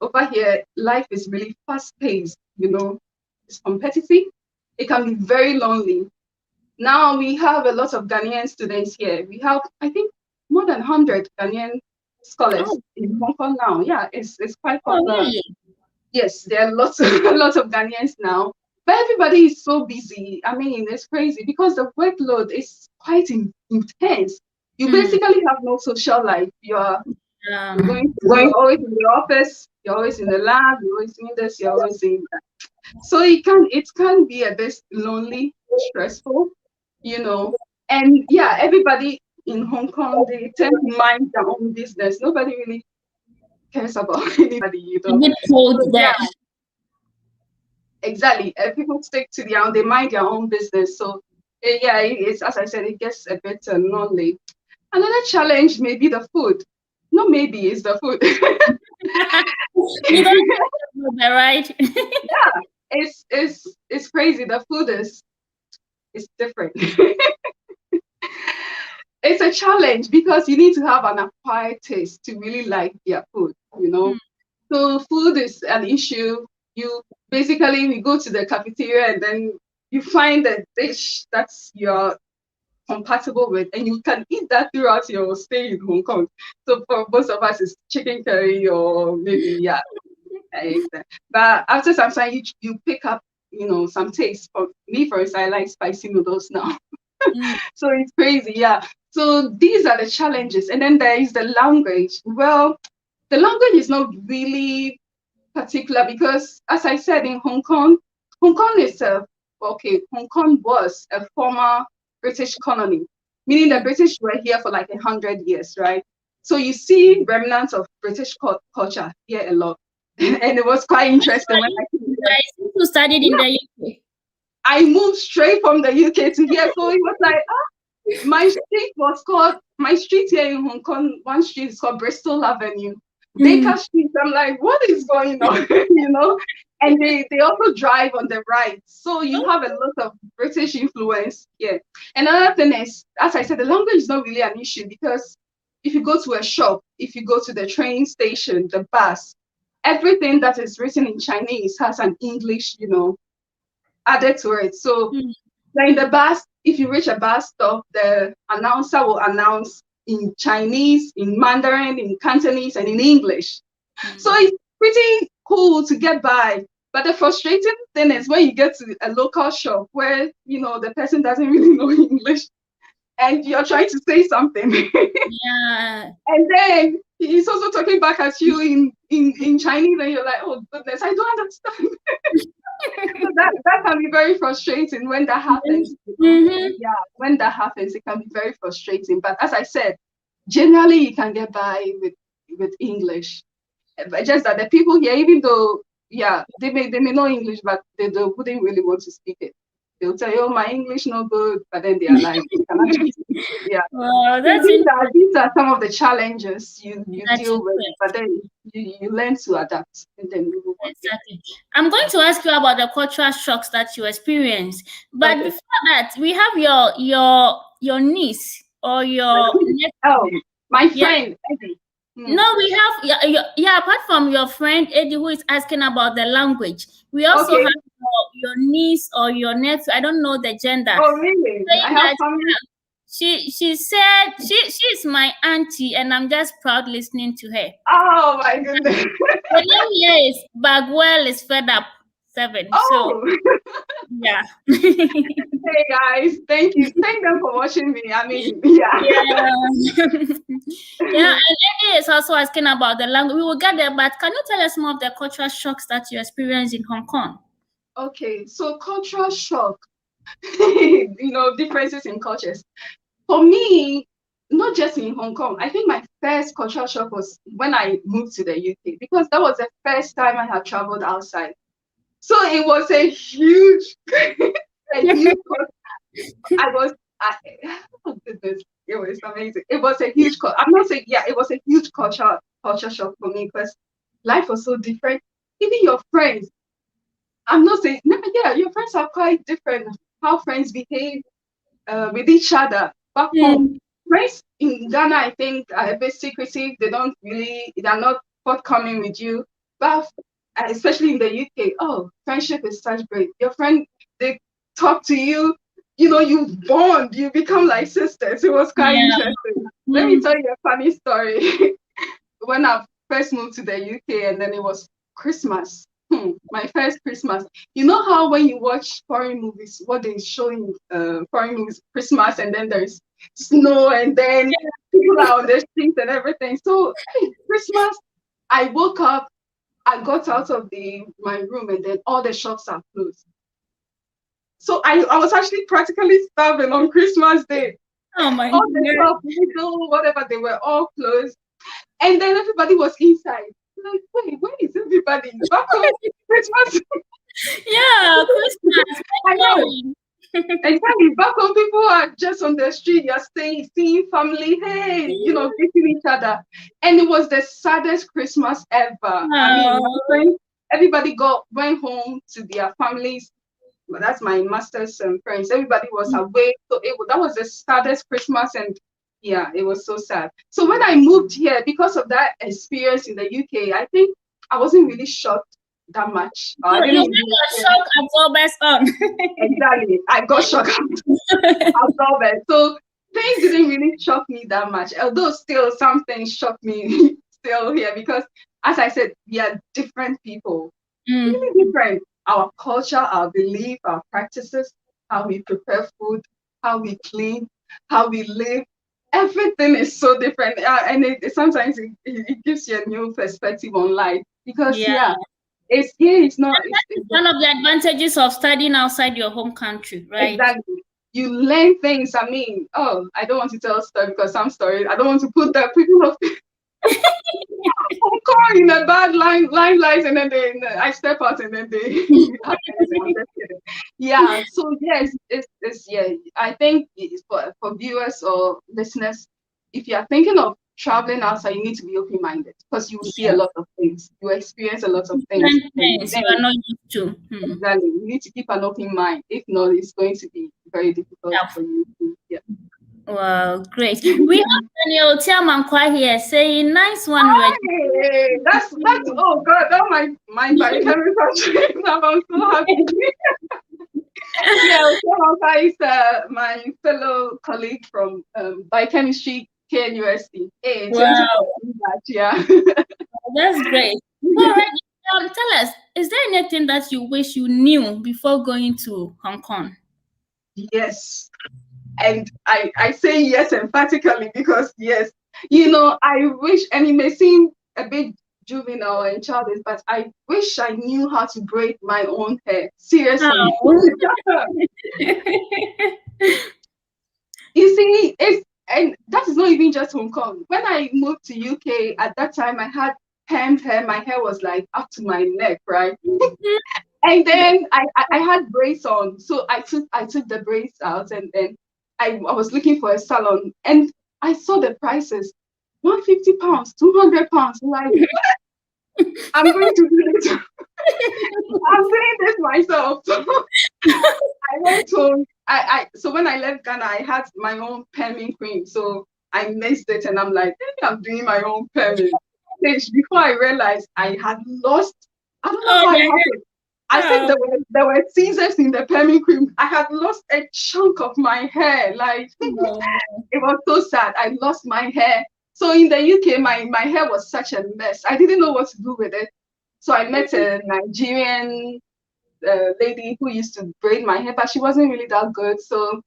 over here, life is really fast paced, it's competitive. It can be very lonely. Now we have a lot of Ghanaian students here. We have, I think, more than 100 Ghanaian scholars in Hong Kong now. Yeah, it's quite popular. Oh, really? Yes, there are lots of Ghanaians now. But everybody is so busy. I mean, it's crazy because the workload is quite intense. You basically have no social life. You're always in the office, you're always in the lab, you're always doing this, you're always doing that. So it can be a bit lonely, stressful, And yeah, everybody in Hong Kong, they tend to mind their own business. Nobody really cares about anybody, Yeah. Exactly. People stick to they mind their own business. So yeah, it's, as I said, it gets a bit lonely. Another challenge may be the food. No, maybe it's the food. You don't know that, right? Yeah, it's crazy. The food is different. It's a challenge because you need to have an acquired taste to really like their food, So food is an issue. We go to the cafeteria and then you find a dish that's your compatible with, and you can eat that throughout your stay in Hong Kong. So for most of us, it's chicken curry or maybe but after some time, you pick up some taste. For me, for instance, I like spicy noodles now. So it's crazy, yeah. So these are the challenges, and then there is the language. Well, the language is not really particular because, as I said, in Hong Kong is Hong Kong was a former British colony, meaning the British were here for like 100 years, right? So you see remnants of British culture here a lot, and it was quite interesting when I studied in the UK. I moved straight from the UK to here, so it was like my street here in Hong Kong. One street is called Bristol Avenue. Baker Street. I'm like, what is going on? And they also drive on the right. So you have a lot of British influence here. And another thing is, as I said, the language is not really an issue because if you go to a shop, if you go to the train station, the bus, everything that is written in Chinese has an English, added to it. So in the bus, if you reach a bus stop, the announcer will announce in Chinese, in Mandarin, in Cantonese, and in English. So it's pretty cool to get by. But the frustrating thing is when you get to a local shop where, the person doesn't really know English and you're trying to say something. Yeah. And then he's also talking back at you in Chinese and you're like, oh goodness, I don't understand. So that can be very frustrating when that happens. Yeah, when that happens, it can be very frustrating. But as I said, generally you can get by with English. But just that the people here, even though they may know English, but they wouldn't really want to speak it. They'll tell you, oh, my English no good, but then they are like, yeah. Well, these are some of the challenges you deal with, but then you learn to adapt and then move on. Exactly. I'm going to ask you about the cultural shocks that you experienced, but before that, we have your niece or your my friend Eddie. No, we have apart from your friend Eddie who is asking about the language, we also have your niece or your nephew. I don't know the gender. Oh, really? I have family. She said she's my auntie and I'm just proud listening to her. Oh my goodness. The name here is Bagwell is fed up 7. Oh. So yeah. Hey guys, thank them for watching me. I mean, and Eddie is also asking about the language. We will get there, but can you tell us more of the cultural shocks that you experienced in Hong Kong? Okay, so cultural shock, differences in cultures. For me, not just in Hong Kong, I think my first cultural shock was when I moved to the UK because that was the first time I had traveled outside. So it was a huge, it was amazing. It was a huge, I'm not saying, it was a huge culture shock for me because life was so different. Even your friends, I'm not saying, your friends are quite different. How friends behave with each other back home. Friends in Ghana, I think, are a bit secretive. They're not forthcoming with you. But especially in the UK, friendship is such great. Your friend, they talk to you, you bond, you become like sisters. It was quite interesting. Let me tell you a funny story. When I first moved to the UK and then it was Christmas, my first Christmas. You know how when you watch foreign movies, what they show in foreign movies, Christmas, and then there's snow and then people are on the streets and everything. So Christmas, I woke up, I got out of my room and then all the shops are closed. So I was actually practically starving on Christmas Day. Oh my God. All the shops, whatever, they were all closed. And then everybody was inside. Like, wait, where is everybody? Back home, Christmas. Yeah, Christmas. I know. Exactly. Back home, people are just on the street. You're seeing family. Hey, greeting each other. And it was the saddest Christmas ever. I mean, everybody went home to their families. Well, that's my master's friends. Everybody was away. So that was the saddest Christmas, and it was so sad. So when I moved here, because of that experience in the UK, I think I wasn't really shocked that much. You got shock absorbers on. Exactly. I got shock absorb it. So things didn't really shock me that much, although still some things shock me still here, because as I said, we are different people, really different. Our culture, our belief, our practices, how we prepare food, how we clean, how we live, everything is so different. And sometimes it gives you a new perspective on life, because it's here, it's not. It's one of the advantages of studying outside your home country, right? Exactly. You learn things. I mean, oh, I don't want to tell a story, because some stories, I don't want to put the people of Hong in a bad limelight, and then I step out, and then they. Yeah. So yes, it's yeah. I think it's for viewers or listeners, if you are thinking of traveling outside, you need to be open-minded, because you will see a lot of things. You experience a lot of things. You are not used to. Exactly. You need to keep an open mind. If not, it's going to be very difficult for you. Wow, great. We have Daniel Tiamankwa here saying, "Nice one, Regina." Hey, that's oh God, that my biochemistry. I'm so happy. Yeah, Tiamankwa is my fellow colleague from biochemistry KNUST. Hey, wow. Yeah. That's great. All right. Tell us, is there anything that you wish you knew before going to Hong Kong? Yes. And I say yes emphatically, because yes, I wish, and it may seem a bit juvenile and childish, but I wish I knew how to braid my own hair. Seriously. Oh. You see, and that is not even just Hong Kong. When I moved to UK, at that time I had permed hair. My hair was like up to my neck, right? And then I had braids on, so I took the braids out, and then I was looking for a salon, and I saw the prices, £150, £200. Like, I'm going to do this. I'm doing this myself. So I went home. So when I left Ghana, I had my own perming cream. So I mixed it, and I'm like, maybe I'm doing my own perming. Before I realized, I had lost. I don't know how it happened. I said there were scissors in the perming cream. I had lost a chunk of my hair. Like, it was so sad. I lost my hair. So in the UK, my hair was such a mess. I didn't know what to do with it. So I met a Nigerian lady who used to braid my hair, but she wasn't really that good. So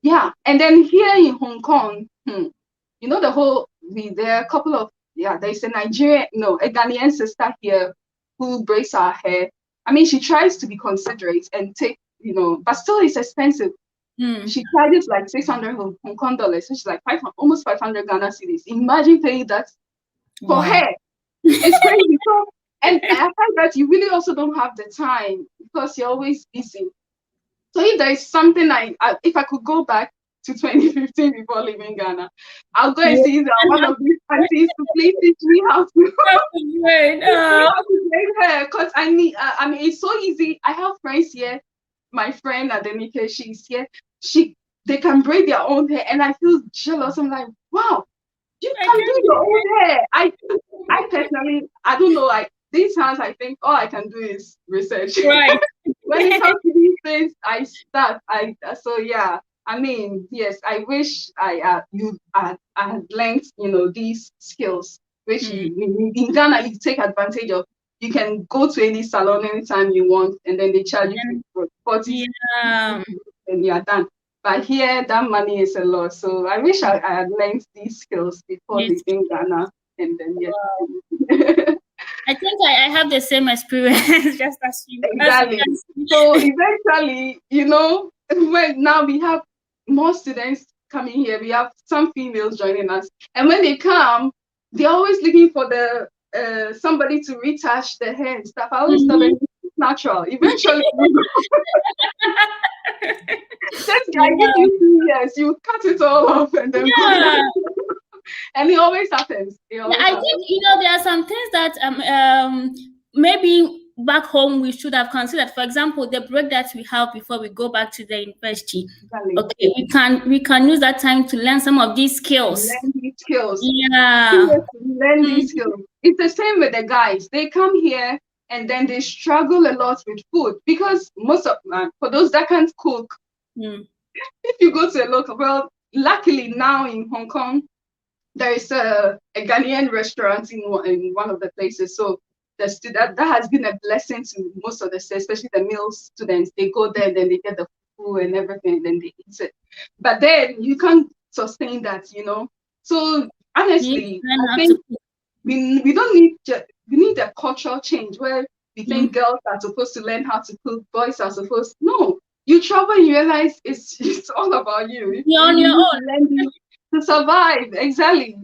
yeah. And then here in Hong Kong, the whole, there are a couple of, there's a Ghanaian sister here who braids our hair. I mean, she tries to be considerate and take, but still it's expensive. She charges like 600 Hong Kong dollars, which is like almost 500 Ghana cedis. Imagine paying that for hair. It's crazy. So, and I find that you really also don't have the time, because you're always busy. So if there is something if I could go back to 2015 before leaving Ghana, I'll go and see one of these aunties to please teach me how to braid hair. Because I mean, it's so easy. I have friends here. My friend Adenike, she's here. They can braid their own hair, and I feel jealous. I'm like, wow, you can do your own hair. I personally, I don't know. These times, I think all I can do is research. Right. When it comes to these things, I start. So yeah. I mean, yes, I wish I had learned, these skills, which in Ghana you take advantage of. You can go to any salon anytime you want, and then they charge you for 40, and you're done. But here, that money is a lot. So I wish I had learned these skills before leaving Ghana, and then I think I have the same experience, just as you. Exactly. So eventually, when now we have more students coming here, we have some females joining us, and when they come, they're always looking for the somebody to retouch the hair and stuff. I always tell them it's natural. Eventually, just like give you 2 years, you cut it all off, and then and it always happens. I think there are some things that maybe back home we should have considered. For example, the break that we have before we go back to the university. Exactly. Okay, we can use that time to learn some of these skills. Learn these skills. Yeah. Learn these skills. It's the same with the guys. They come here and then they struggle a lot with food, because most of for those that can't cook, if you go to a local, well, luckily now in Hong Kong, there is a Ghanaian restaurant in one of the places. So that has been a blessing to most of the students, especially the male students. They go there, then they get the food and everything, then they eat it. But then you can't sustain that, you know. So honestly, I think we don't need we need a cultural change where we think girls are supposed to learn how to cook, boys are supposed. No, you travel, you realize it's all about you. You're on your own to survive. Exactly.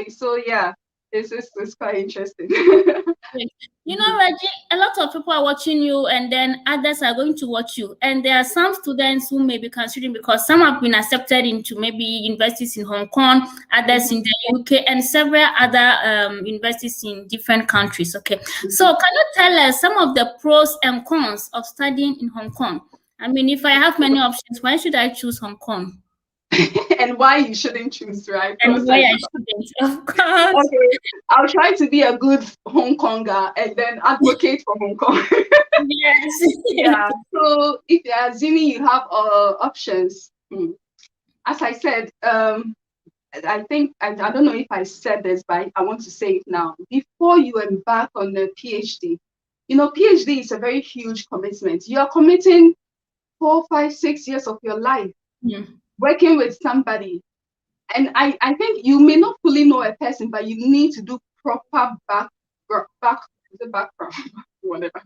So yeah, it's quite interesting. You know, Reggie, a lot of people are watching you, and then others are going to watch you. And there are some students who may be considering, because some have been accepted into maybe universities in Hong Kong, others in the UK, and several other universities in different countries. Okay, so can you tell us some of the pros and cons of studying in Hong Kong? I mean, if I have many options, why should I choose Hong Kong? And why you shouldn't choose, right? And why I shouldn't, of course. Okay, I'll try to be a good Hong Konger and then advocate for Hong Kong. Yes. Yeah. So if you're assuming you have options, as I said, I think I don't know if I said this, but I want to say it now. Before you embark on a PhD, you know, PhD is a very huge commitment. You are committing 4, 5, 6 years of your life working with somebody. And I think you may not fully know a person, but you need to do proper background, whatever,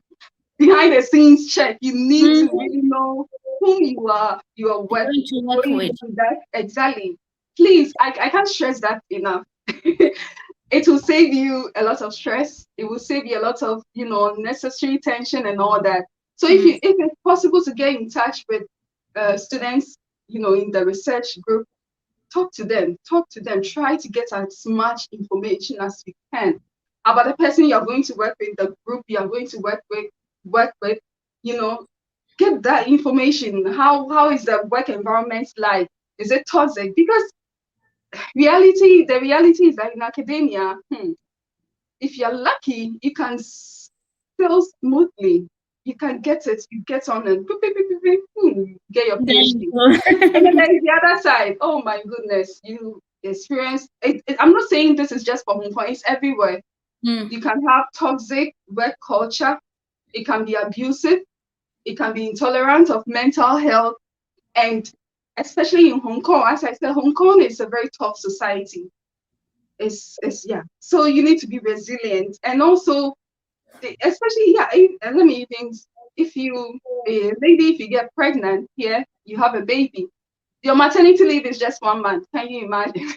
behind the scenes check. You need to really know whom you are working with. That exactly. Please, I can't stress that enough. It will save you a lot of stress. It will save you a lot of, you know, unnecessary tension and all that. So if it's possible to get in touch with students, you know, in the research group, talk to them, try to get as much information as you can about the person you're going to work with, the group you're going to work with, you know, get that information. How is the work environment like? Is it toxic? Because the reality is that in academia, if you're lucky, you can still smoothly. You can get it, you get on and get your PhD. And then there's the other side. Oh my goodness, you experience it. I'm not saying this is just for Hong Kong, it's everywhere. You can have toxic work culture, it can be abusive, it can be intolerant of mental health, and especially in Hong Kong, as I said, Hong Kong is a very tough society. It's yeah. So you need to be resilient, and also especially let me even if you maybe if you get pregnant here, you have a baby, your maternity leave is just 1 month. Can you imagine?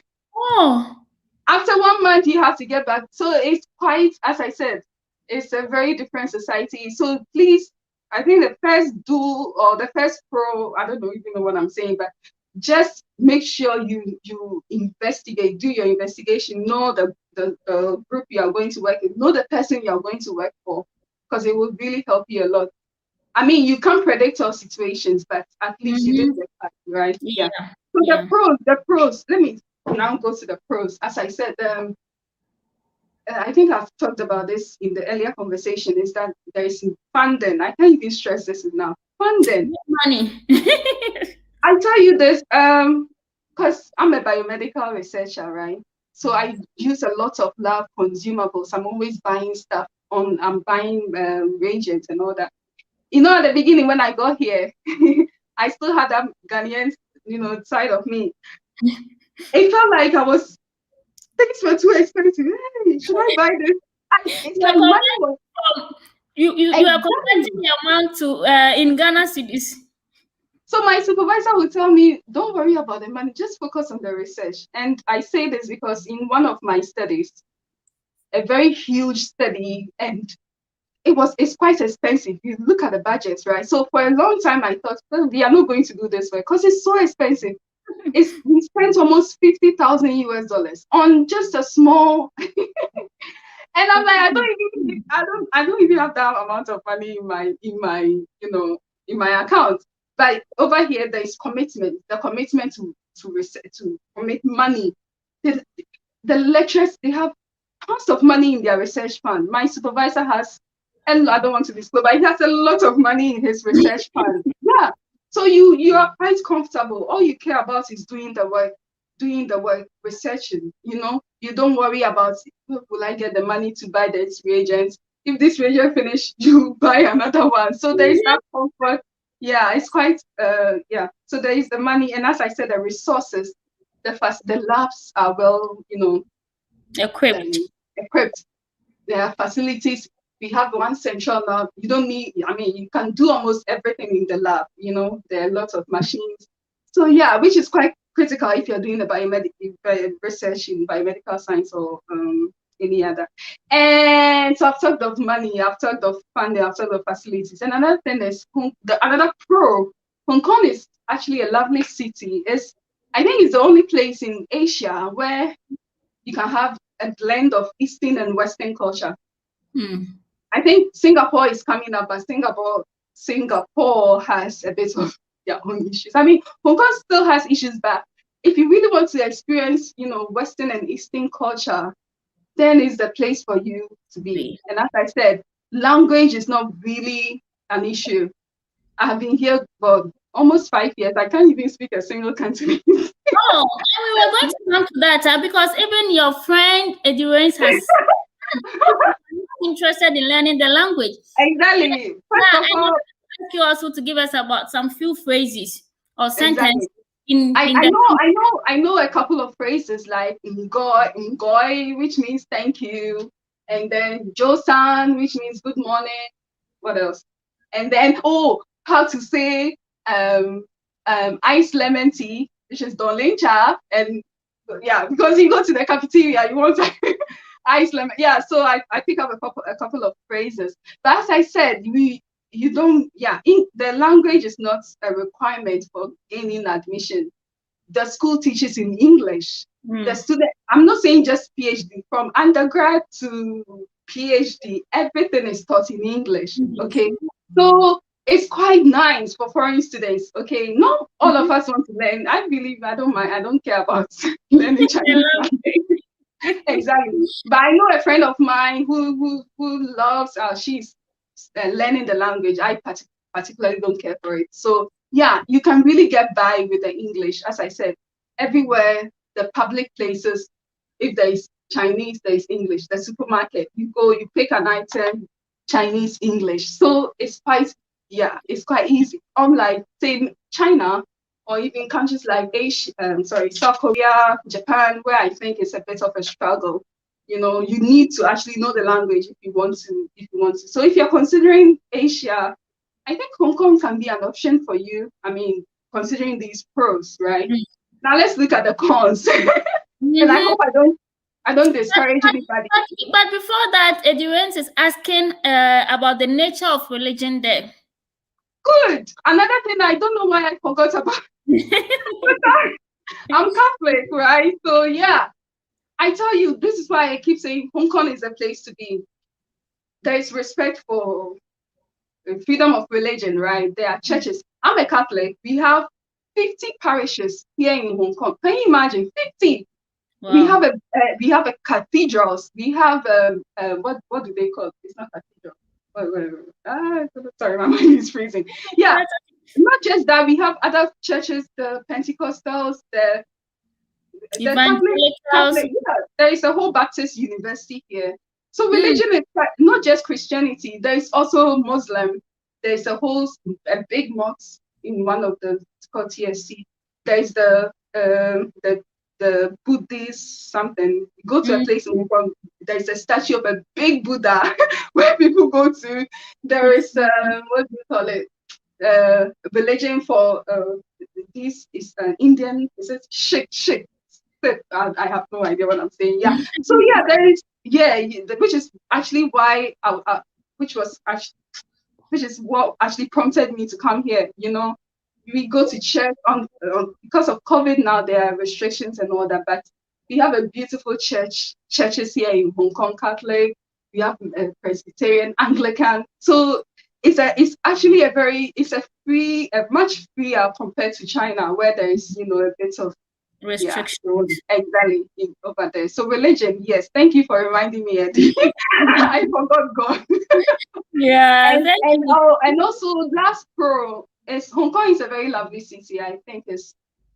After 1 month you have to get back. So it's quite, as I said, it's a very different society. So please, I think the first pro, I don't even know what I'm saying, but just make sure you investigate, do your investigation, know the group you are going to work with, know the person you are going to work for, because it will really help you a lot. I mean, you can't predict all situations, but at least you did the part, right? Yeah. So the pros. Let me now go to the pros. As I said, I think I've talked about this in the earlier conversation, is that there is funding. I can't even stress this enough. Funding. Money. I tell you this, because I'm a biomedical researcher, right? So I use a lot of lab consumables. I'm always buying stuff I'm buying reagents and all that. You know, at the beginning when I got here, I still had that Ghanaian, you know, side of me. It felt like things were too expensive. Hey, should I buy this? It's like money was. You are converting the amount to in Ghana cedis. So my supervisor would tell me, don't worry about the money, just focus on the research. And I say this because in one of my studies, a very huge study, and it's quite expensive. You look at the budgets, right? So for a long time, I thought, well, we are not going to do this way because it's so expensive. We spent almost $50,000 on just a small. And I'm like, I don't even have that amount of money in my account. But over here, there is commitment. The commitment to research, to commit money. The lecturers, they have tons of money in their research fund. My supervisor has, and I don't want to disclose, but he has a lot of money in his research fund. Yeah. So you are quite comfortable. All you care about is doing the work, researching. You don't worry about, will I get the money to buy this reagent? If this reagent finish, you buy another one. So there is that comfort. Yeah, it's quite yeah. So there is the money, and as I said, the resources, the labs are well, equipped. There are facilities. We have one central lab. You don't need, you can do almost everything in the lab. There are lots of machines. So yeah, which is quite critical if you're doing the research in biomedical science or any other. And so I've talked of money, I've talked of funding, I've talked of facilities. And another thing is another pro. Hong Kong is actually a lovely city. I think it's the only place in Asia where you can have a blend of Eastern and Western culture. I think Singapore is coming up, but Singapore has a bit of their own issues. Hong Kong still has issues, but if you really want to experience, Western and Eastern culture, then it's the place for you to be. And as I said, language is not really an issue. I have been here for almost 5 years. I can't even speak a single Cantonese. Oh, and we were going to come to that because even your friend Edurance has interested in learning the language. Exactly. First of all, ask you also to give us about some few phrases or sentences. Exactly. I know a couple of phrases like ngoi, which means thank you, and then Josan, which means good morning. What else? And then how to say iced lemon tea, which is Donlencha, and yeah, because you go to the cafeteria, you want iced lemon. Yeah, so I pick up a couple of phrases. But as I said, you don't, the language is not a requirement for gaining admission. The school teaches in English. The student, I'm not saying just PhD, from undergrad to PhD, everything is taught in English. Okay, so it's quite nice for foreign students. Okay, not all of us want to learn. I don't mind. I don't care about learning Chinese language. Exactly. But I know a friend of mine who loves, she's learning the language. I particularly don't care for it. So yeah, you can really get by with the English. As I said, everywhere, the public places, if there is Chinese, there is English. The supermarket, you go, you pick an item, Chinese, English. So it's quite easy. Unlike, say, China, or even countries like South Korea, Japan, where I think it's a bit of a struggle. You need to actually know the language if you want to. So if you're considering Asia, I think Hong Kong can be an option for you. Considering these pros, right? Now let's look at the cons. And I hope I don't discourage anybody. But before that, Edurance is asking about the nature of religion there. Good. Another thing I don't know why I forgot about. I'm Catholic, right? So yeah, I tell you, this is why I keep saying Hong Kong is a place to be. There is respect for freedom of religion, right? There are churches. I'm a Catholic. We have 50 parishes here in Hong Kong. Can you imagine 50? Wow. We have a cathedrals. We have what do they call it? It's not cathedral. Sorry, my mind is freezing. Yeah, not just that. We have other churches, the Pentecostals, the Catholic. Yeah, there is a whole Baptist university here. So religion is not just Christianity. There is also Muslim. There is a big mosque in one of the, it's called TSC. There is the Buddhist something. You go to a place in Hong Kong, there is a statue of a big Buddha where people go to. There is what do you call it? Religion for this is Indian. Is it Sikh? I have no idea what I'm saying. Yeah. So yeah, there is which is actually why which is what actually prompted me to come here. We go to church because of COVID now. There are restrictions and all that, but we have a beautiful churches here in Hong Kong, Catholic. We have Presbyterian, Anglican. So it's actually a much freer compared to China, where there is a bit of restrictions exactly over there. So religion, yes. Thank you for reminding me, Eddie. I forgot God. Yeah. and also last pro. Hong Kong is a very lovely city. I think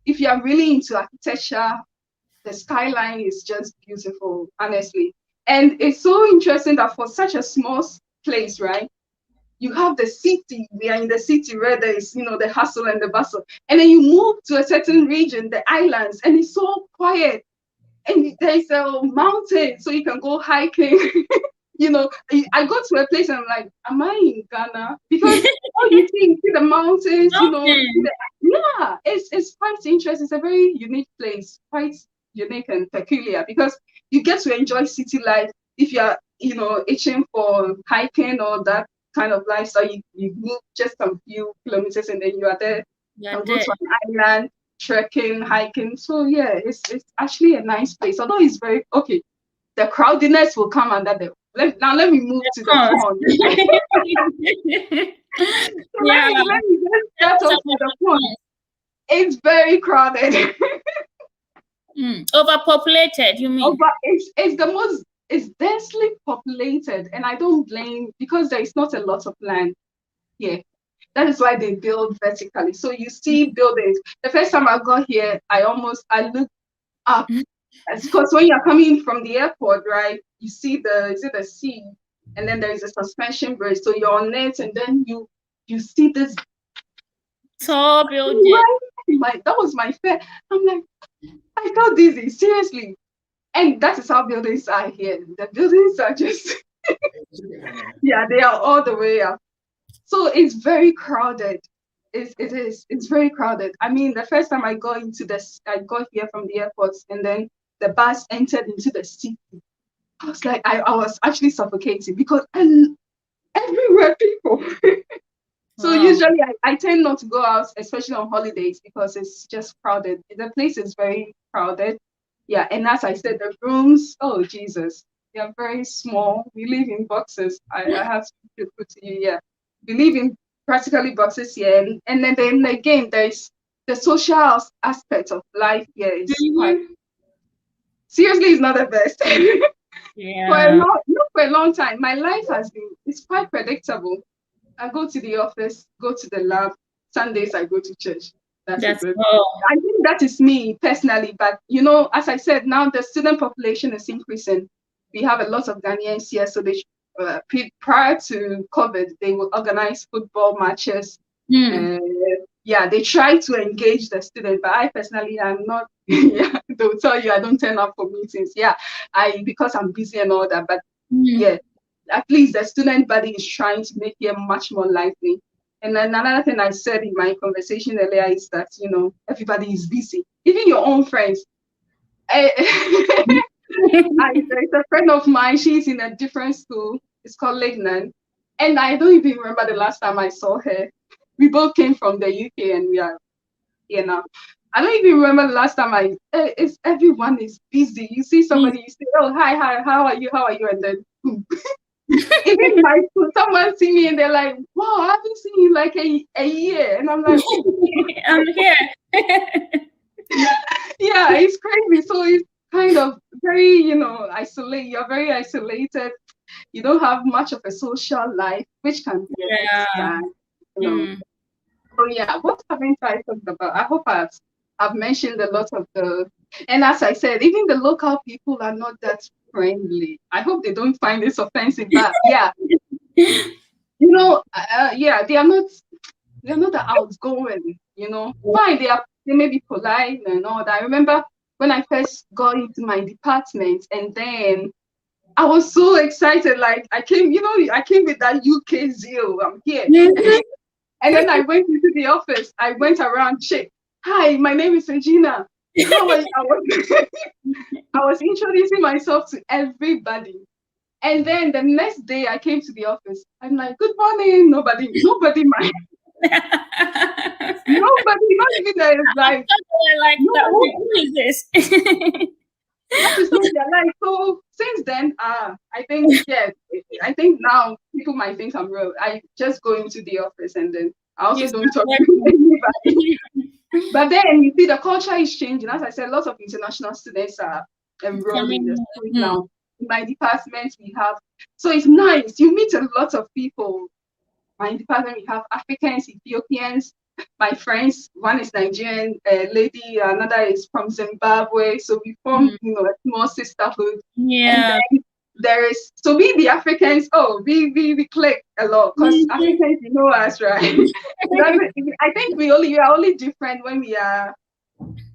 if you are really into architecture, the skyline is just beautiful, honestly. And it's so interesting that for such a small place, right? You have the city. We are in the city where there is, the hustle and the bustle. And then you move to a certain region, the islands, and it's so quiet. And there's a mountain, so you can go hiking. I go to a place and I'm like, am I in Ghana? Because all you see the mountains, yeah, it's quite interesting. It's a very unique place, quite unique and peculiar, because you get to enjoy city life. If you're, itching for hiking or that kind of lifestyle, you move just a few kilometers and then you are there. You can go to an island, trekking, hiking. So yeah, it's actually a nice place. Although it's very okay. The crowdiness will come under the. Now let me move to the pond. Let me just start off with the pond. It's very crowded. Overpopulated, you mean? It's densely populated, and I don't blame, because there is not a lot of land here. That is why they build vertically. So you see buildings. The first time I got here, I looked up. Because when you're coming from the airport, right, you see the sea, and then there is a suspension bridge. So you're on it, and then you see this tall building. That was my fear. I'm like, I felt dizzy, seriously. And that is how buildings are here. The buildings are just, yeah, they are all the way up. So it's very crowded. It's very crowded. I mean, the first time I got here from the airport, and then the bus entered into the city. I was like, I was actually suffocating, because everywhere people. So usually I tend not to go out, especially on holidays, because it's just crowded. The place is very crowded. Yeah, and as I said, the rooms, oh Jesus, they are very small. We live in boxes. I have to put to you, yeah. We live in practically boxes here, and then again, there's the social aspect of life here is quite, seriously, it's not the best. Yeah. For a long time, my life it's quite predictable. I go to the office, go to the lab. Sundays I go to church. That's it. I think that is me personally, but as I said, now the student population is increasing. We have a lot of Ghanaians here, so they prior to COVID, they would organize football matches. Yeah, they try to engage the student, but I personally am not. Yeah, they'll tell you I don't turn up for meetings. Yeah, because I'm busy and all that. But yeah, at least the student body is trying to make it much more lively. And then another thing I said in my conversation earlier is that everybody is busy, even your own friends. There's a friend of mine. She's in a different school. It's called Legnan, and I don't even remember the last time I saw her. We both came from the UK, and we are here now. I don't even remember the last time everyone is busy. You see somebody, you say, oh, hi, how are you? And then even in my school, someone see me and they're like, wow, I haven't seen you like a year. And I'm like, oh. I'm here. Yeah, it's crazy. So it's kind of very, isolated. You're very isolated. You don't have much of a social life, which can be a bit sad. So yeah, what haven't I talked about? I hope I've mentioned a lot of and as I said, even the local people are not that friendly. I hope they don't find this offensive, but yeah, yeah, they are not that outgoing. Fine, they may be polite and all that. I remember when I first got into my department, and then I was so excited. Like I came with that UK zeal. I'm here. And then I went into the office. I went around, hi, my name is Regina. How are you? I was introducing myself to everybody. And then the next day I came to the office. I'm like, good morning. Nobody mind. Nobody, not even there is like, who is this? That is what they're like. So since then, I think now people might think I'm real. I just go into the office and then I also don't talk to anybody. But then you see the culture is changing. As I said, lots of international students are enrolled in the school now. In my department, we have, so it's nice. You meet a lot of people. My department, we have Africans, Ethiopians, my friends. One is Nigerian lady, another is from Zimbabwe. So we formed, a small sisterhood. And Yeah. then there is, so we the Africans, we click a lot because Africans, you know us, right? I think we are only different when we are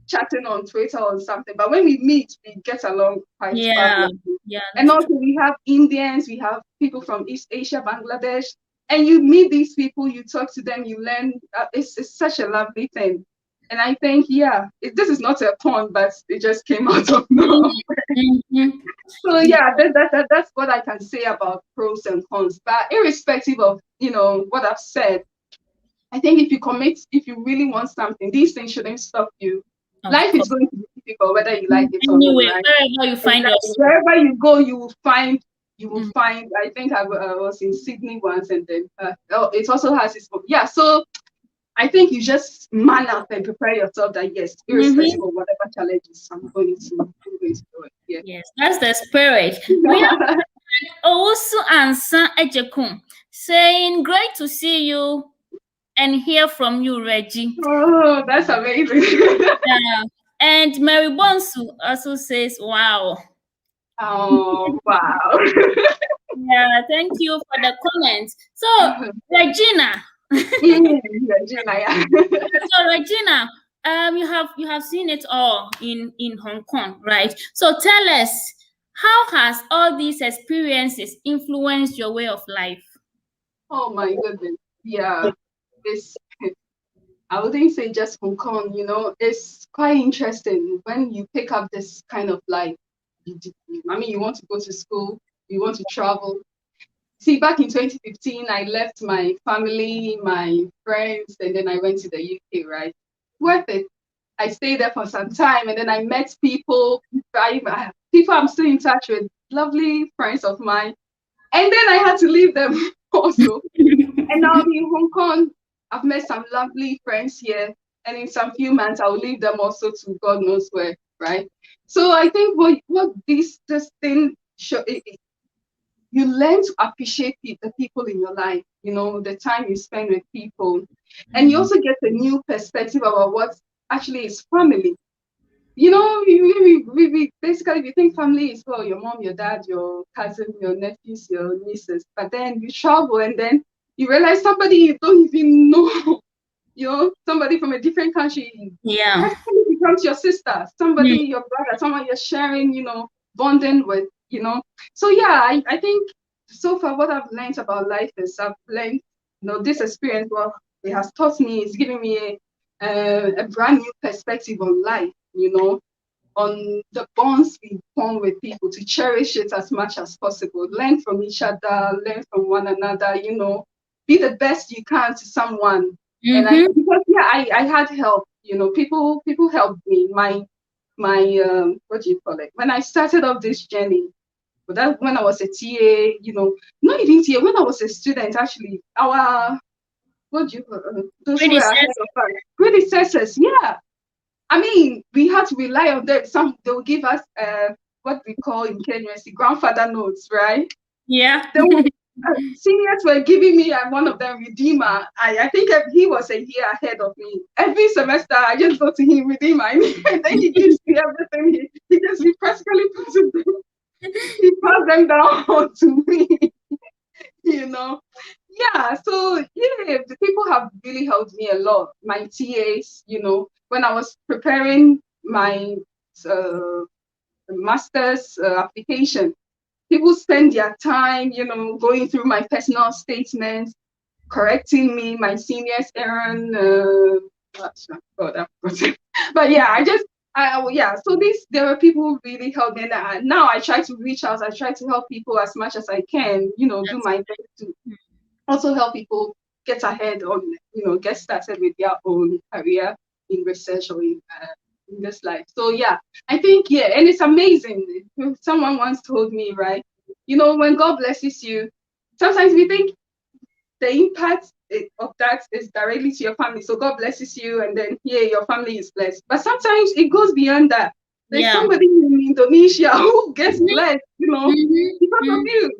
chatting on Twitter or something, but when we meet, we get along quite Yeah. well. Yeah. And also we have Indians, we have people from East Asia, Bangladesh, and you meet these people, you talk to them, you learn. It's such a lovely thing. And I think, this is not a pun, but it just came out of nowhere. Mm-hmm. So that's what I can say about pros and cons. But irrespective of what I've said, I think if you really want something, these things shouldn't stop you. Of Life is course. going to be difficult whether you like it or not, Anyway, right? wherever you find Exactly. yourself. Wherever you go, you will find. Mm. I think I was in Sydney once, and then it also has its. Yeah. So I think you just man up and prepare yourself that yes, irrespective of whatever challenges, I'm going to do it. Yeah. Yes, that's the spirit. We have also answer Ejekum saying, "Great to see you and hear from you, Reggie." Oh, that's amazing. Yeah. And Mary Bonsu also says, "Wow." Oh, wow. Yeah, thank you for the comments. So, Regina. Regina, yeah. So, Regina, you have seen it all in Hong Kong, right? So, tell us, how has all these experiences influenced your way of life? Oh my goodness. Yeah. It's I wouldn't say just Hong Kong, it's quite interesting when you pick up this kind of life. You want to go to school, you want to travel. See, back in 2015, I left my family, my friends, and then I went to the UK, right? Worth it. I stayed there for some time, and then I met people, people I'm still in touch with, lovely friends of mine. And then I had to leave them also. And now I'm in Hong Kong. I've met some lovely friends here. And in some few months, I'll leave them also to God knows where, right? So I think what this thing show, you learn to appreciate the people in your life, the time you spend with people. And you also get a new perspective about what actually is family. We basically we think family is your mom, your dad, your cousin, your nephews, your nieces. But then you travel and then you realize somebody you don't even know, somebody from a different country Yeah. practically becomes your sister, somebody, your brother, someone you're sharing, bonding with, So yeah, I think so far what I've learned about life is I've learned, this experience, what it has taught me is giving me a brand new perspective on life, on the bonds we form with people, to cherish it as much as possible, learn from each other, learn from one another, be the best you can to someone. And because I had help, people helped me. My what do you call it? When I started off this journey, but that when I was a TA, not even TA, when I was a student, actually, our what do you those who were ahead of us, predecessors, yeah. I mean, we had to rely on them. They will give us what we call in Kenya grandfather notes, right? Yeah. Seniors were giving me one of them Redeemer. I think he was a year ahead of me. Every semester, I just go to him, Redeemer, and then he gives me everything. He just practically he passed them down to me, Yeah, so the people have really helped me a lot. My TAs, when I was preparing my master's application, people spend their time, going through my personal statements, correcting me, my seniors, Aaron, but yeah, so there were people who really helped me. And now I try to reach out, I try to help people as much as I can, do my best to also help people get ahead on, get started with their own career in research or in this life. So yeah, I think, and it's amazing. Someone once told me, right, when God blesses you, sometimes we think the impact of that is directly to your family. So God blesses you, and then your family is blessed. But sometimes it goes beyond that. There's somebody in Indonesia who gets blessed, because of you.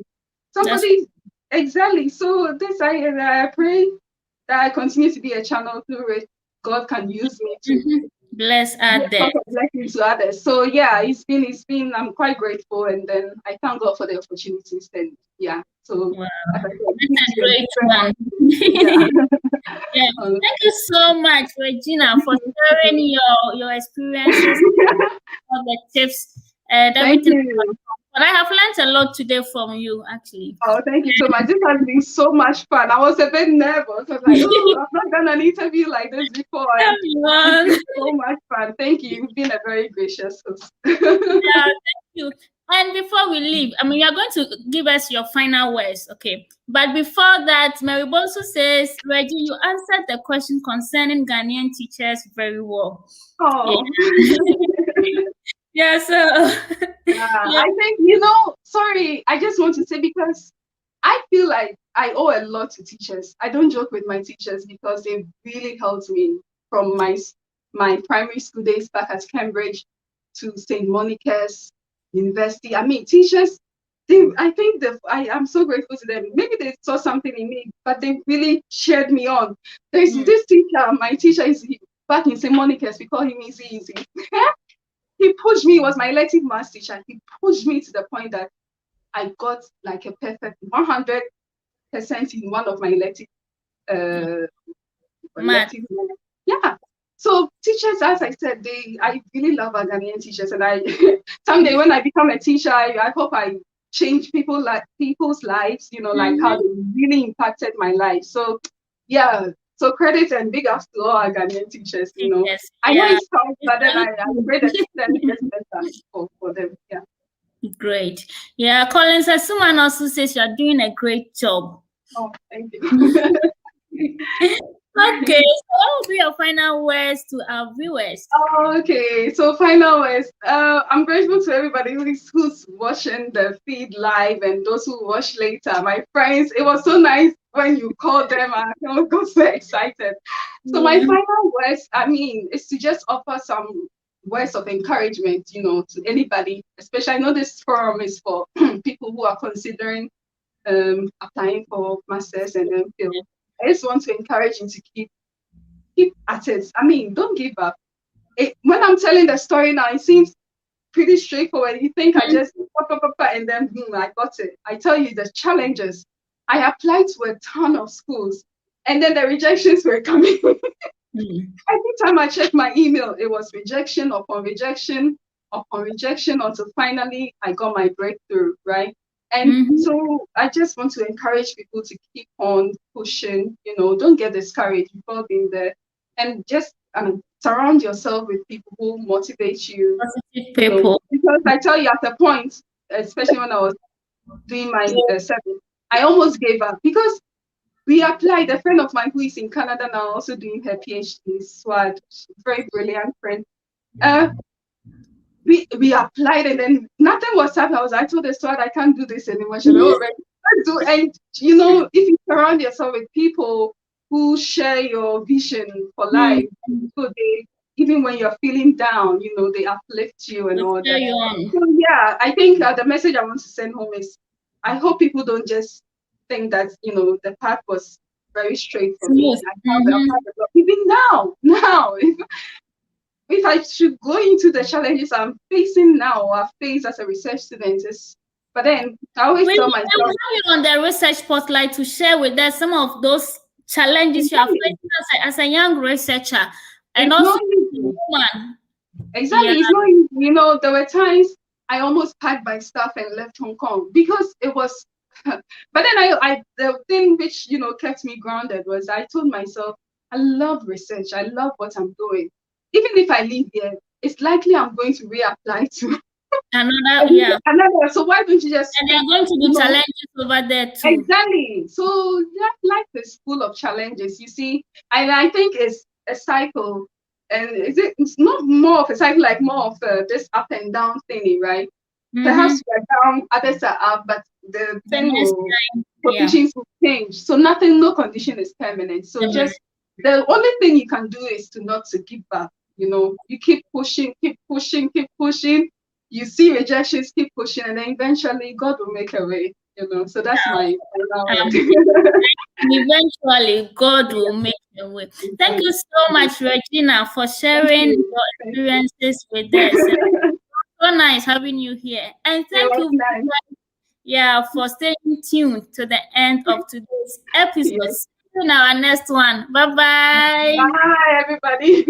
Somebody exactly. So this I pray that I continue to be a channel through which God can use me to bless others. Blessing to others. So yeah, it's been. I'm quite grateful, and then I thank God for the opportunities. And yeah, so Wow, as I that's a said, great one. yeah. Yeah, thank you so much, Regina, for sharing your experiences, all the tips, and Thank everything. you. But I have learned a lot today from you, actually. Oh, thank you so much. This has been so much fun. I was a bit nervous. I was like, oh, I've not done an interview like this before. And Everyone. it's been so much fun. Thank you. You've been a very gracious host. Yeah, thank you. And before we leave, I mean, you're going to give us your final words, okay? But before that, Mary Bonsu says, Reggie, you answered the question concerning Ghanaian teachers very well. Oh. Yeah, so Yeah, yeah. I think, sorry, I just want to say, because I feel like I owe a lot to teachers. I don't joke with my teachers because they really helped me from my primary school days back at Cambridge to St. Monica's University. I mean, teachers, I think I'm so grateful to them. Maybe they saw something in me, but they really cheered me on. There's this teacher, my teacher is back in St. Monica's, we call him Easy. He pushed me, he was my elective maths teacher. He pushed me to the point that I got like a perfect 100% in one of my elective. Yeah. So teachers, as I said, I really love our Ghanaian teachers, and I someday when I become a teacher, I hope I change people's lives. Like how they really impacted my life. So yeah. So credit and big ups to all our Ghanaian teachers. Yes, I know it's tough, but then I pray that them gets better for them. Yeah. Great. Yeah, Collins Asuman also says you're doing a great job. Oh, thank you. Okay, so what will be your final words to our viewers? Okay, so final words. I'm grateful to everybody who's watching the feed live and those who watch later. My friends, it was so nice when you called them. I got so excited. So my final words, is to just offer some words of encouragement, to anybody. Especially, I know this forum is for people who are considering applying for masters and MPhil. I just want to encourage you to keep at it. Don't give up. When I'm telling the story now, it seems pretty straightforward. You think I just and then boom, I got it. I tell you the challenges. I applied to a ton of schools, and then the rejections were coming. Every time I checked my email, it was rejection upon rejection upon rejection until finally I got my breakthrough, right? And so I just want to encourage people to keep on pushing, don't get discouraged. You've all been there. And just surround yourself with people who motivate you. Positive people. Because I tell you, at a point, especially when I was doing my seven, I almost gave up because we applied. A friend of mine who is in Canada now, also doing her PhD, Swad, very brilliant friend. We applied and then nothing was happening. I told the Swad, I can't do this anymore. She said, oh, right. And if you surround yourself with people who share your vision for life, so even when you're feeling down, they uplift you and all that. So yeah, I think the message I want to send home is, I hope people don't just think that the path was very straight for me. Even now, if I should go into the challenges I'm facing now or I face as a research student, but then I always tell myself, we have you on the research spotlight to share with us some of those challenges you are facing as a young researcher and also woman. Exactly, it's not easy. There were times I almost packed my stuff and left Hong Kong because it was. But then the thing which kept me grounded was I told myself, I love research. I love what I'm doing. Even if I leave here, it's likely I'm going to reapply to another. So why don't you just? And they're going to do challenges over there too. Exactly. So life is full of challenges. You see, and I think it's a cycle. And it's not more of a cycle, like more of this up and down thingy, right? Perhaps we're down, others are up, but the thing conditions will change. So no condition is permanent. So just the only thing you can do is not to give up. You keep pushing, keep pushing, keep pushing. You see rejections, keep pushing, and then eventually God will make a way. So that's my final eventually God will make a way. Thank you so much, Regina, for sharing your experiences with us. So nice having you here. And thank you for staying tuned to the end of today's episode. Yes. See you in our next one. Bye-bye. Bye, everybody.